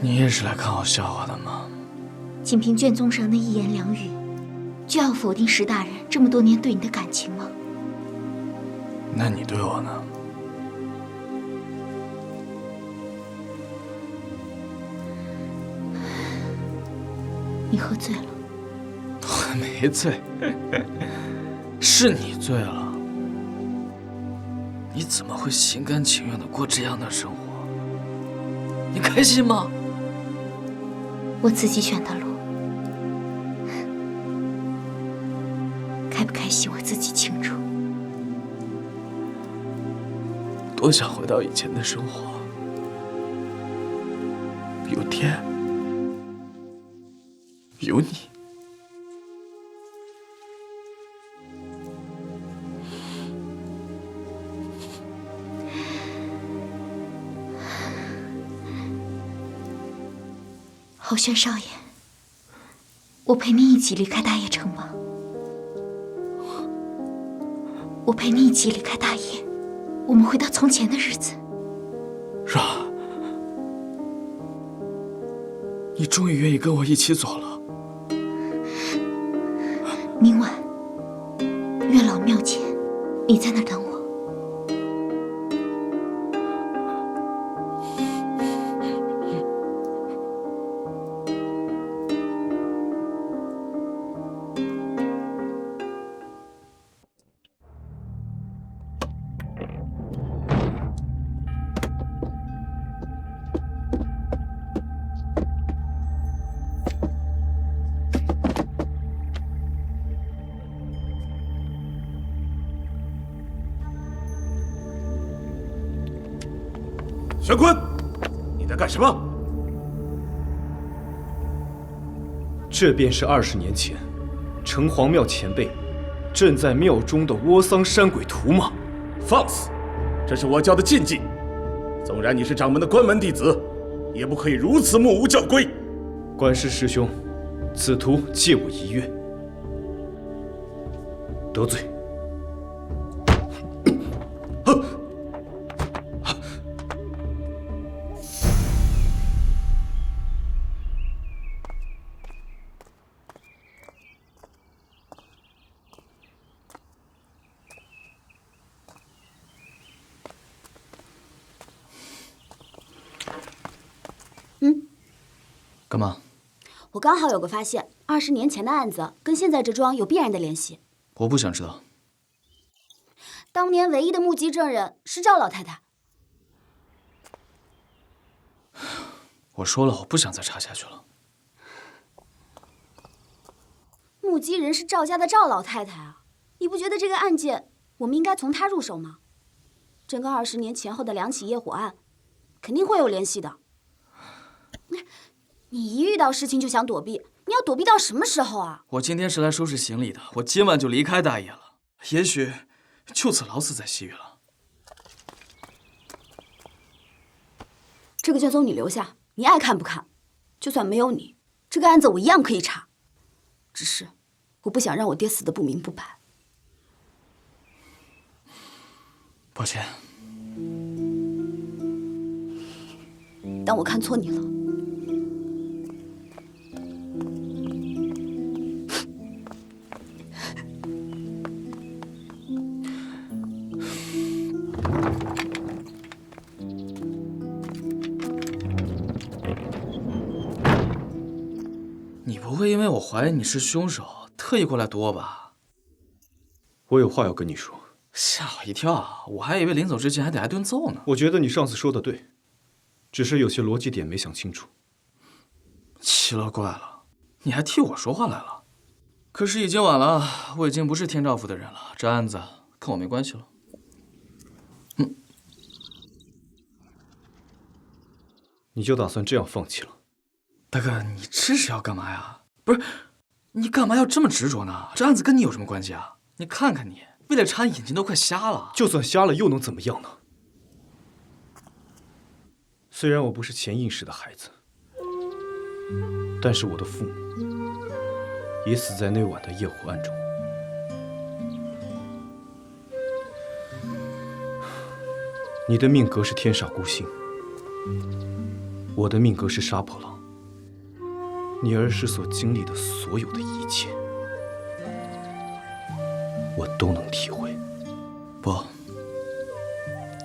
你也是来看我笑话的吗？仅凭卷宗上那一言两语，就要否定石大人这么多年对你的感情吗？那你对我呢？你喝醉了。我没醉，是你醉了。你怎么会心甘情愿地过这样的生活？你开心吗？我自己选的路，开不开心我自己清楚。多想回到以前的生活，有天，有你。侯轩少爷，我陪你一起离开大业城吧。我陪你一起离开大业，我们回到从前的日子。让，你终于愿意跟我一起走了。明晚，月老庙前，你在那儿等我。玄坤，你在干什么？这便是20年前城隍庙前辈镇在庙中的窝桑山鬼图吗？放肆！这是我教的禁忌。纵然你是掌门的关门弟子，也不可以如此目无教规。关师师兄，此图借我一阅。得罪。干嘛？我刚好有个发现，20年前的案子跟现在这桩有必然的联系。我不想知道。当年唯一的目击证人是赵老太太。我说了，我不想再查下去了。目击人是赵家的赵老太太啊，你不觉得这个案件我们应该从她入手吗？这跟20年前后的2起业火案肯定会有联系的。你一遇到事情就想躲避，你要躲避到什么时候啊？我今天是来收拾行李的，我今晚就离开大业了，也许就此老死在西域了。这个卷宗你留下，你爱看不看。就算没有你，这个案子我一样可以查。只是我不想让我爹死得不明不白。抱歉，当我看错你了。你不会因为我怀疑你是凶手，特意过来躲我吧？我有话要跟你说。吓我一跳，我还以为临走之前还得挨顿揍呢。我觉得你上次说的对，只是有些逻辑点没想清楚。奇了怪了，你还替我说话来了。可是已经晚了，我已经不是天照府的人了，这案子跟我没关系了。你就打算这样放弃了？大哥，你这是要干嘛呀？不是，你干嘛要这么执着呢？这案子跟你有什么关系啊？你看看你，为了查眼睛都快瞎了。就算瞎了又能怎么样呢？虽然我不是钱应氏的孩子，但是我的父母也死在那晚的夜火案中。你的命格是天煞孤星，我的命格是杀破狼。你儿时所经历的所有的一切，我都能体会。不，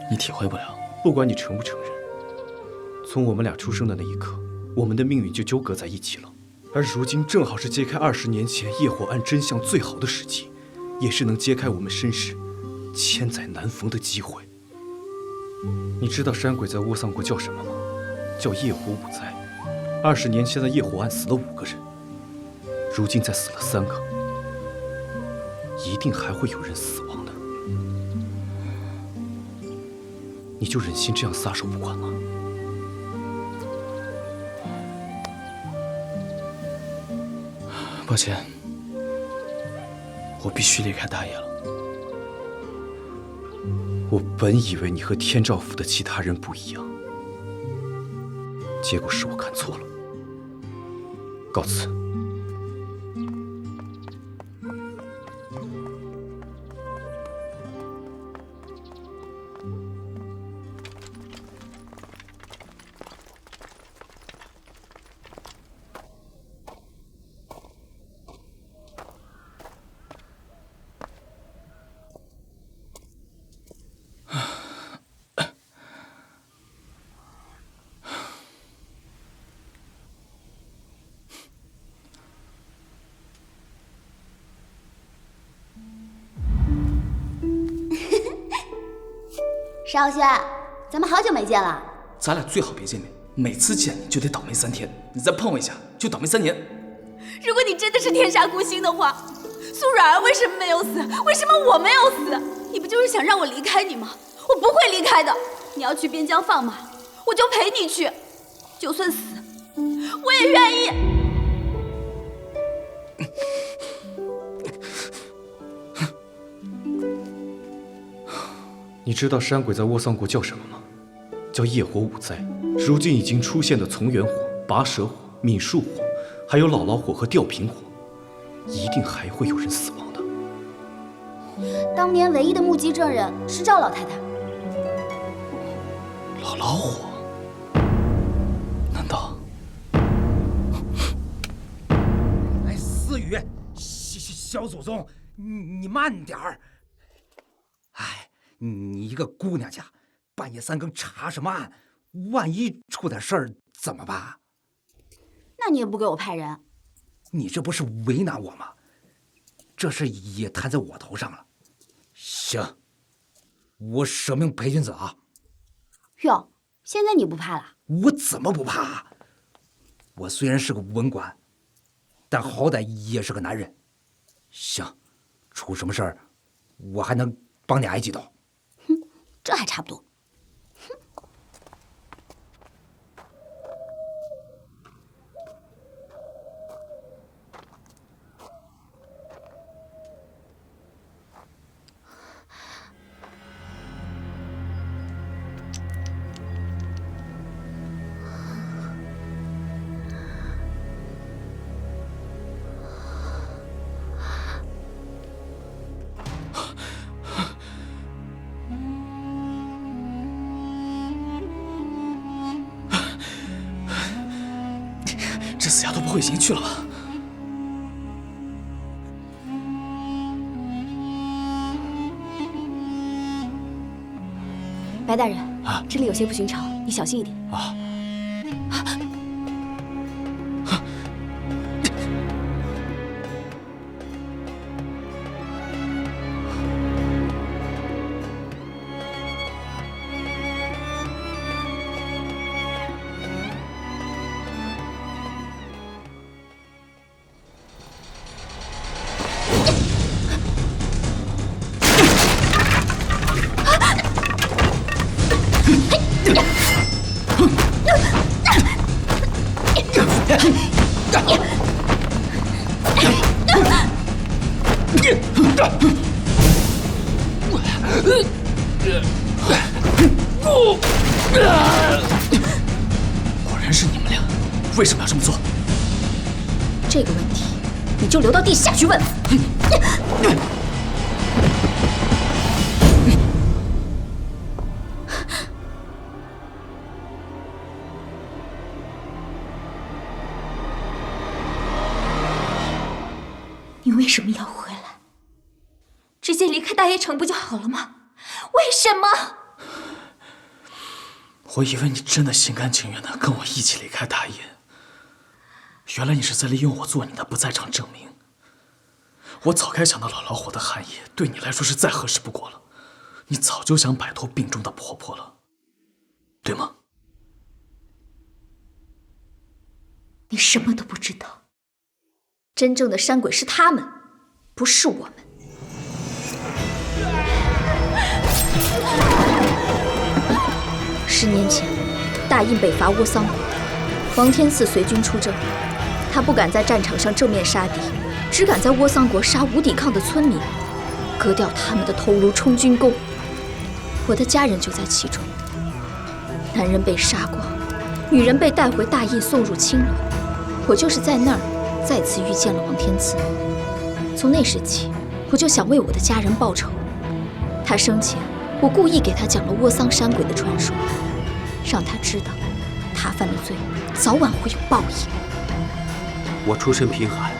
你体会不了。不管你承不承认，从我们俩出生的那一刻，我们的命运就纠葛在一起了。而如今正好是揭开20年前夜火案真相最好的时机，也是能揭开我们身世千载难逢的机会。你知道山鬼在窝桑国叫什么吗？叫夜火五灾。20年前的夜火案死了5个人，如今再死了3个，一定还会有人死亡的。你就忍心这样撒手不管吗？抱歉，我必须离开大业了。我本以为你和天照府的其他人不一样，结果是我看错了。告辞。少轩，咱们好久没见了。咱俩最好别见面，每次见你就得倒霉3天，你再碰我一下就倒霉3年。如果你真的是天煞孤星的话，苏软儿为什么没有死？为什么我没有死？你不就是想让我离开你吗？我不会离开的。你要去边疆放马，我就陪你去，就算死，我也愿意。你知道山鬼在沃桑国叫什么吗？叫业火五灾。如今已经出现的从元火、拔舌火、泯树火，还有姥姥火和吊瓶火，一定还会有人死亡的。当年唯一的目击证人是赵老太太。姥姥火？难道？哎，思雨，小祖宗，你慢点儿。哎，你一个姑娘家，半夜3更查什么案？万一出点事儿怎么办？那你也不给我派人？你这不是为难我吗？这事也摊在我头上了。行，我舍命陪君子啊！哟，现在你不怕了？我怎么不怕？我虽然是个文官，但好歹也是个男人。行，出什么事儿，我还能帮你挨几刀。哼，这还差不多。这死丫头不会已经去了吧？白大人，这里有些不寻常，你小心一点。啊。果然是你们俩，为什么要这么做？这个问题，你就留到地下去问。你为什么要回来？直接离开大业城不就好了吗？为什么？我以为你真的心甘情愿的跟我一起离开大业，原来你是在利用我做你的不在场证明。我早该想到姥姥火的寒夜对你来说是再合适不过了，你早就想摆脱病中的婆婆了，对吗？你什么都不知道，真正的山鬼是他们，不是我们。10年前，大印北伐倭桑国，王天赐随军出征，他不敢在战场上正面杀敌，只敢在倭桑国杀无抵抗的村民，割掉他们的头颅充军功。我的家人就在其中，男人被杀光，女人被带回大印送入青楼。我就是在那儿再次遇见了王天赐。从那时起，我就想为我的家人报仇。他生前，我故意给他讲了倭桑山鬼的传说，让他知道，他犯的罪早晚会有报应。我出身贫寒，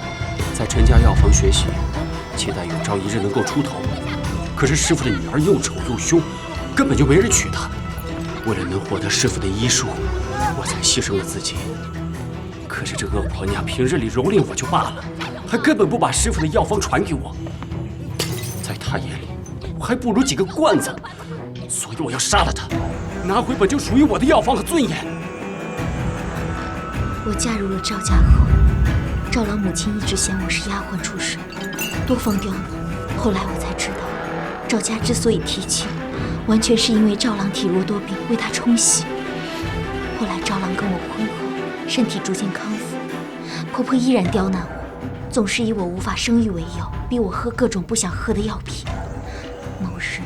在陈家药房学习，期待有朝一日能够出头。可是师傅的女儿又丑又凶，根本就没人娶她。为了能获得师傅的医术，我才牺牲了自己。可是这恶婆娘平日里蹂躏我就罢了，还根本不把师傅的药方传给我。在她眼里，我还不如几个罐子，所以我要杀了她，拿回本就属于我的药方和尊严。我嫁入了赵家后，赵老母亲一直嫌我是丫鬟出身，多放刁呢。后来我才知道，赵家之所以提亲，完全是因为赵郎体弱多病，为他冲喜。后来赵郎跟我婚后，身体逐渐康复，婆婆依然刁难我，总是以我无法生育为由，逼我喝各种不想喝的药品。某日，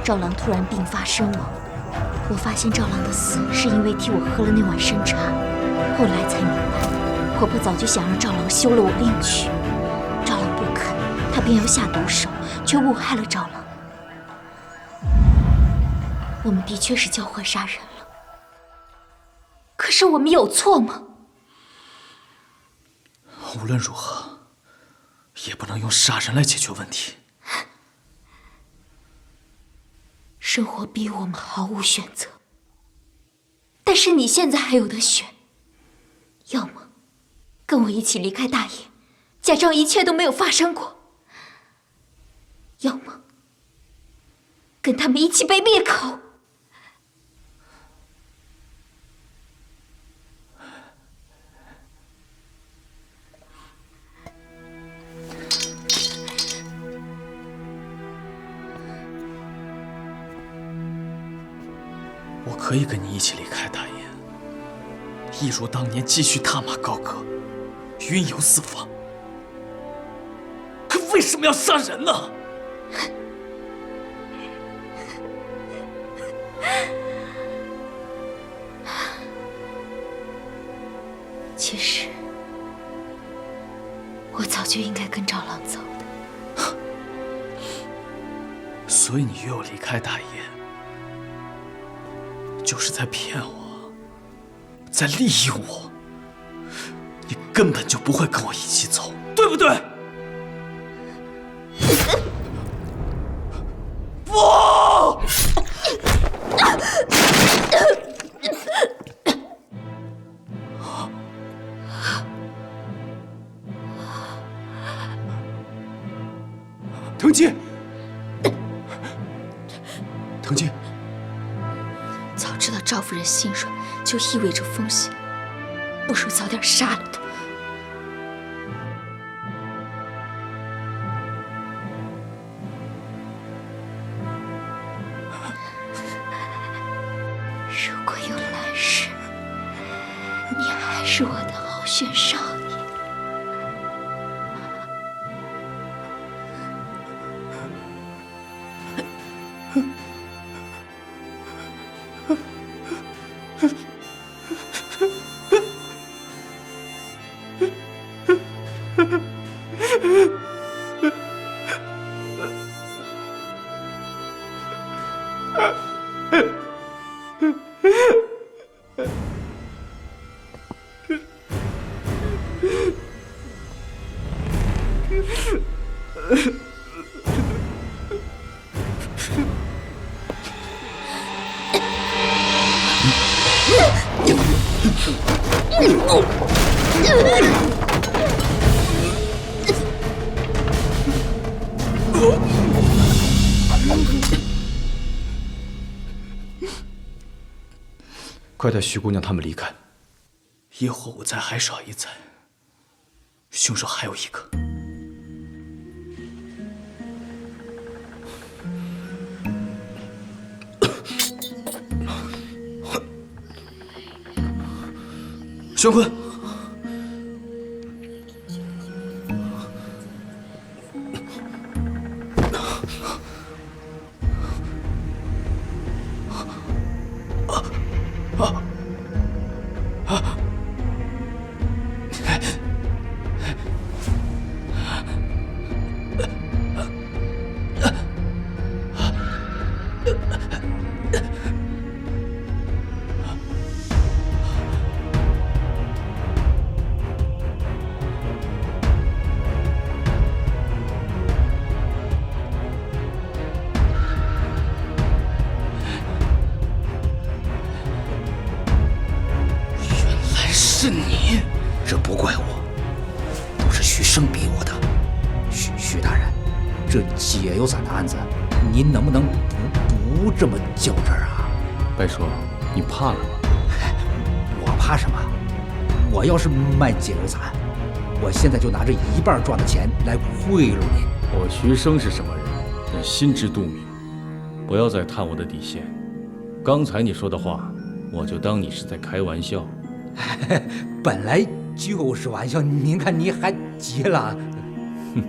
赵郎突然病发身亡，我发现赵郎的死是因为替我喝了那碗参茶，后来才明白，婆婆早就想让赵郎休了我另娶，赵郎不肯，她便要下毒手，却误害了赵郎。我们的确是交换杀人了，可是我们有错吗？无论如何，也不能用杀人来解决问题。生活逼我们毫无选择，但是你现在还有得选，要么跟我一起离开大野，假装一切都没有发生过；要么跟他们一起被灭口。我可以跟你一起离开大野，一如当年继续踏马高歌，云游四方。可为什么要杀人呢？其实，我早就应该跟赵郎走的。所以你约我离开大野，就是在骗我，在利用我。你根本就不会跟我一起走，对不对？不！藤姬，藤姬。早知道赵夫人心软，就意味着风险，不如早点杀了她。如果有来世，你还是我的翱旋少爷。快带徐姑娘他们离开。野火无灾，还少一灾，凶手还有一个。玄坤，是你，这不怪我，都是徐生逼我的。徐大人，这解忧伞的案子，您能不能不这么较真儿啊？白叔，你怕了吗？我怕什么？我要是卖解忧伞，我现在就拿着1半赚的钱来贿赂您。我徐生是什么人，你心知肚明，不要再探我的底线。刚才你说的话，我就当你是在开玩笑。本来就是玩笑，您看您还急了。哼。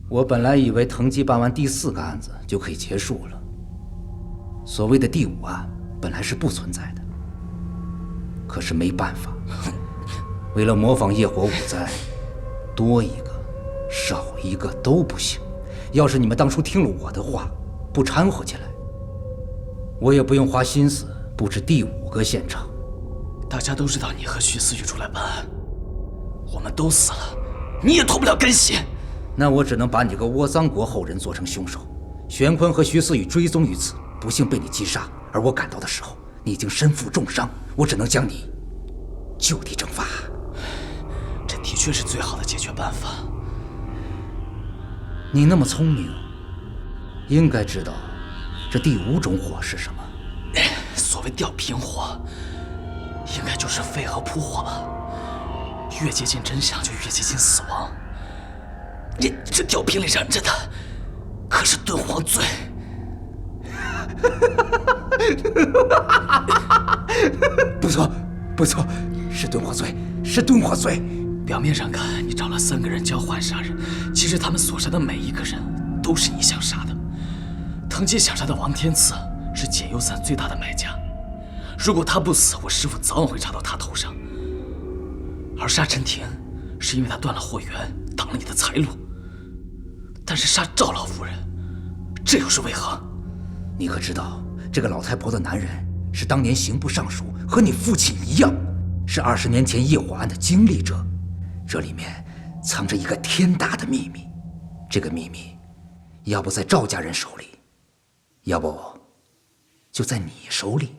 我本来以为腾基办完第4个案子就可以结束了，所谓的第5案本来是不存在的。可是没办法，为了模仿业火5灾，多一个少一个都不行。要是你们当初听了我的话，不掺和进来，我也不用花心思布置第5个现场。大家都知道你和徐思雨出来办案，我们都死了，你也脱不了干系。那我只能把你个窝桑国后人做成凶手。玄坤和徐思雨追踪于此，不幸被你击杀，而我赶到的时候，你已经身负重伤，我只能将你就地正法。这的确是最好的解决办法。你那么聪明，应该知道这第5种火是什么。所谓吊瓶火，应该就是飞蛾扑火吧？越接近真相，就越接近死亡。这吊瓶里燃着的可是敦煌罪。不错，不错，是敦煌罪，是敦煌罪。表面上看，你找了3个人交换杀人，其实他们所杀的每一个人都是你想杀的。腾基想杀的王天赐是解忧伞最大的买家，如果他不死，我师父早晚会插到他头上。而杀陈婷是因为他断了货源，挡了你的财路。但是杀赵老夫人，这又是为何？你可知道，这个老太婆的男人是当年刑部尚书，和你父亲一样，是20年前业火案的经历者。这里面藏着一个天大的秘密，这个秘密，要不在赵家人手里，要不就在你手里。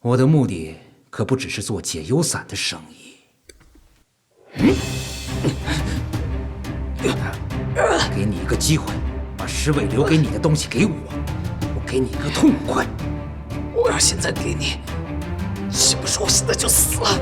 我的目的可不只是做解忧伞的生意。给你一个机会，把石伟留给你的东西给我，我给你一个痛快。我要现在给你，岂不是我现在就死了？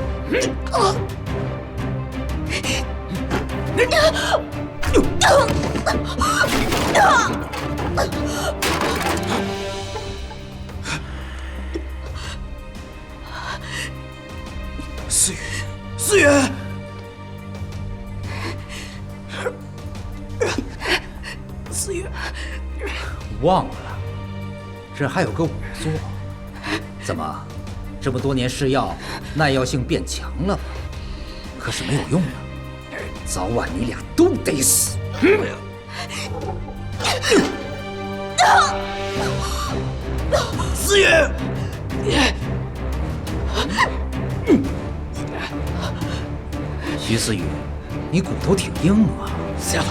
思雨，思雨。思雨，忘了，这还有个仵作。怎么，这么多年吃药，耐药性变强了吗？可是没有用啊，早晚你俩都得死。思雨，徐思雨，你骨头挺硬啊。瞎了，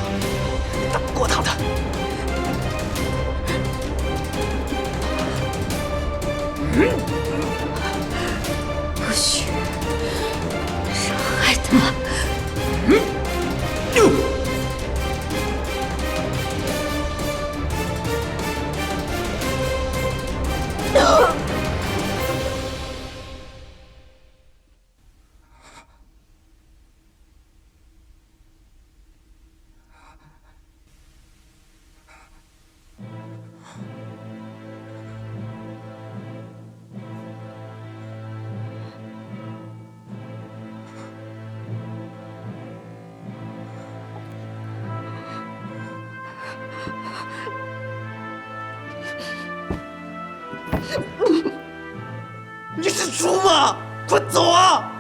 打不过他的。不许伤害他。你是猪吗？快走啊！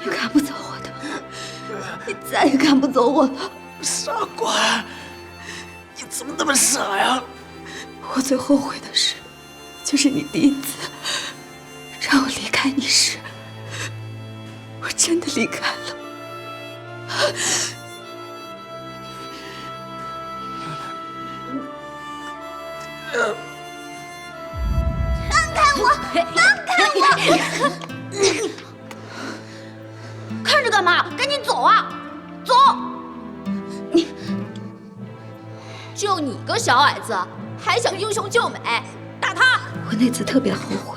你赶不走我的，你再也赶不走我了。傻瓜，你怎么那么傻呀？我最后悔的事，就是你第一次让我离开你时，我真的离开了。放开我！放开我！看着干嘛？赶紧走啊！走！就你个小矮子，还想英雄救美？打他！我那次特别后悔，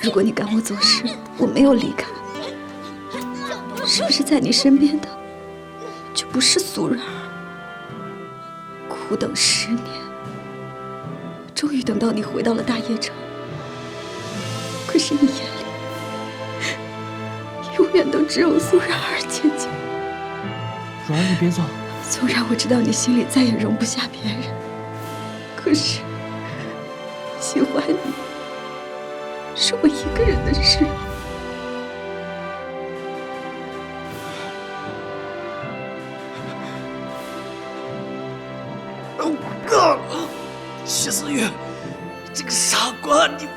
如果你赶我走时我没有离开，是不是在你身边的就不是苏然？苦等10年，终于等到你回到了大业城，可是你眼里永远都只有苏然儿姐姐。软儿，你别走。虽然我知道你心里再也容不下别人，可是喜欢你是我一个人的事。徐思雨，这个傻瓜，你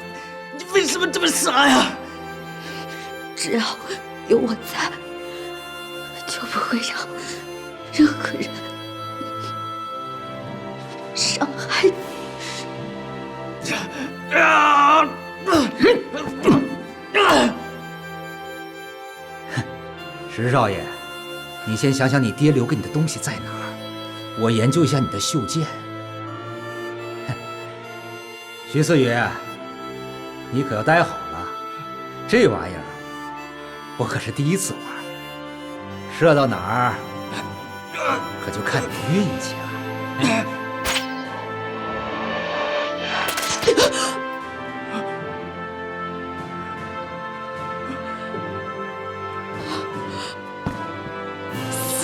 为什么这么傻呀？只要有我在，就不会让任何人伤害你。石少爷，你先想想你爹留给你的东西在哪儿，我研究一下你的袖剑。徐思雨，你可要待好了，这玩意儿我可是第一次玩，射到哪儿可就看你运气了。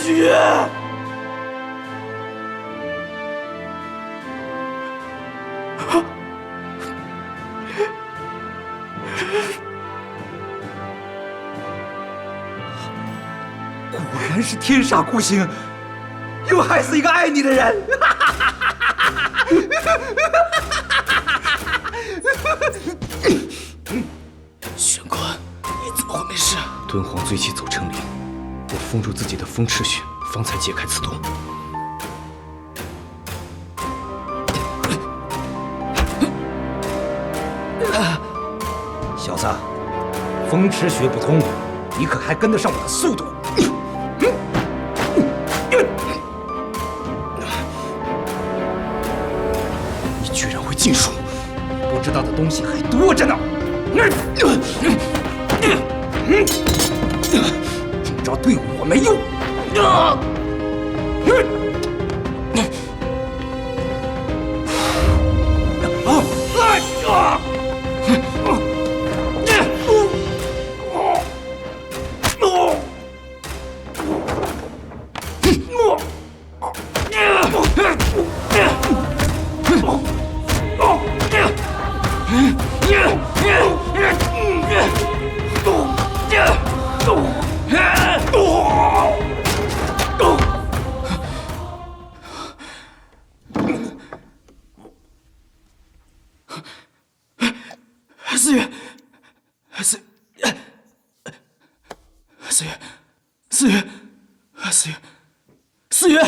雪，果然是天煞孤星，又害死一个爱你的人。玄关，你怎么会没事？敦煌醉气走成林，我封住自己的风赤穴，方才解开此洞。小子，风池穴不通，你可还跟得上我的速度？你居然会禁术，不知道的东西还多着呢。这招对我没用。思雨，思雨，思雨，思雨。思雨，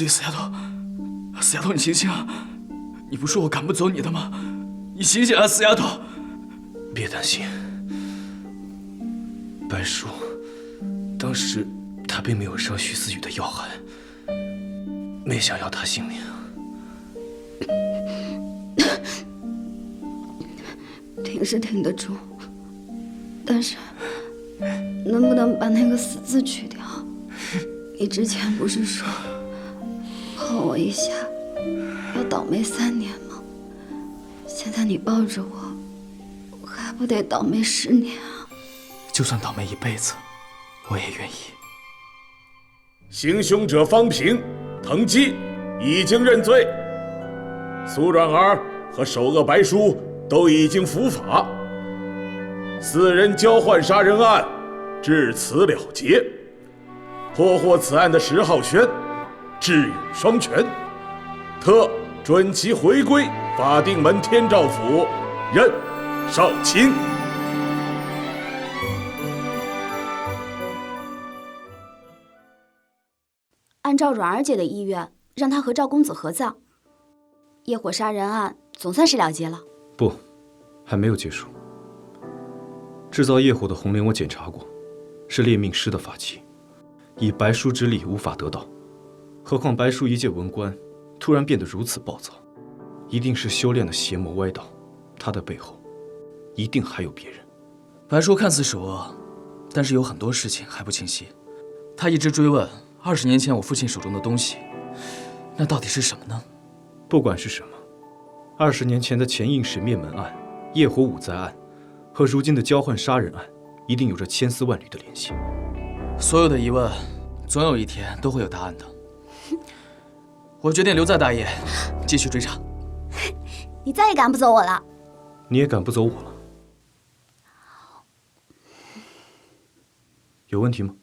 死丫头，死丫头，你醒醒啊！你不说我赶不走你的吗？你醒醒啊，死丫头！别担心，白叔，当时他并没有伤徐思雨的要害，没想要她性命。挺是挺得住，但是能不能把那个死字去掉？你之前不是说碰我一下要倒霉3年吗？现在你抱着我，还不得倒霉10年啊？就算倒霉一辈子，我也愿意。行凶者方平、滕基已经认罪，苏软儿和首恶白叔都已经伏法，4人交换杀人案至此了结。破获此案的石浩轩智勇双全，特准其回归法定门天照府任少卿。按照阮儿姐的意愿，让她和赵公子合葬，业火杀人案总算是了结了。不，还没有结束。制造业火的红莲我检查过，是猎命师的法器，以白叔之力无法得到。何况白叔一介文官，突然变得如此暴躁，一定是修炼的邪魔歪道。他的背后，一定还有别人。白叔看似首恶，但是有很多事情还不清晰。他一直追问20年前我父亲手中的东西，那到底是什么呢？不管是什么，20年前的钱应史灭门案、业火五灾案，和如今的交换杀人案，一定有着千丝万缕的联系。所有的疑问，总有一天都会有答案的。我决定留在大业，继续追查。你再也赶不走我了。你也赶不走我了。有问题吗？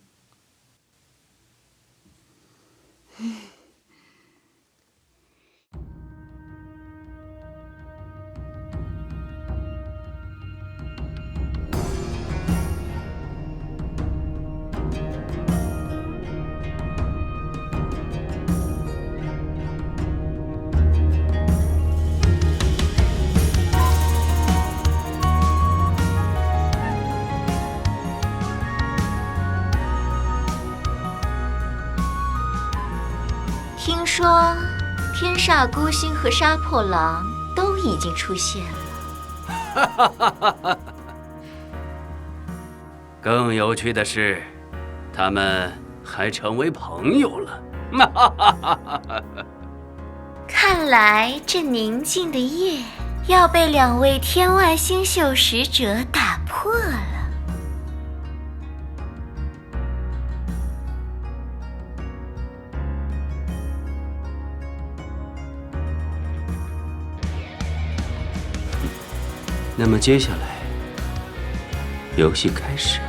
听说天煞孤星和杀破狼都已经出现了。更有趣的是，他们还成为朋友了。看来这宁静的夜要被2位天外星宿使者打破了。那么接下来，游戏开始。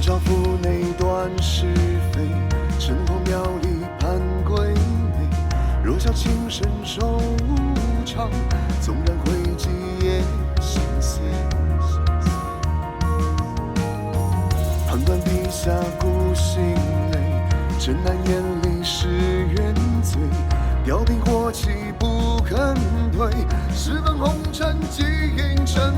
少府内断是非，城隍庙里盼归内。若笑情深守无常，纵然会寂也心碎。判断陛下孤心累，朕难眼里是冤罪。吊瓶火气不肯退，十分红尘几应尘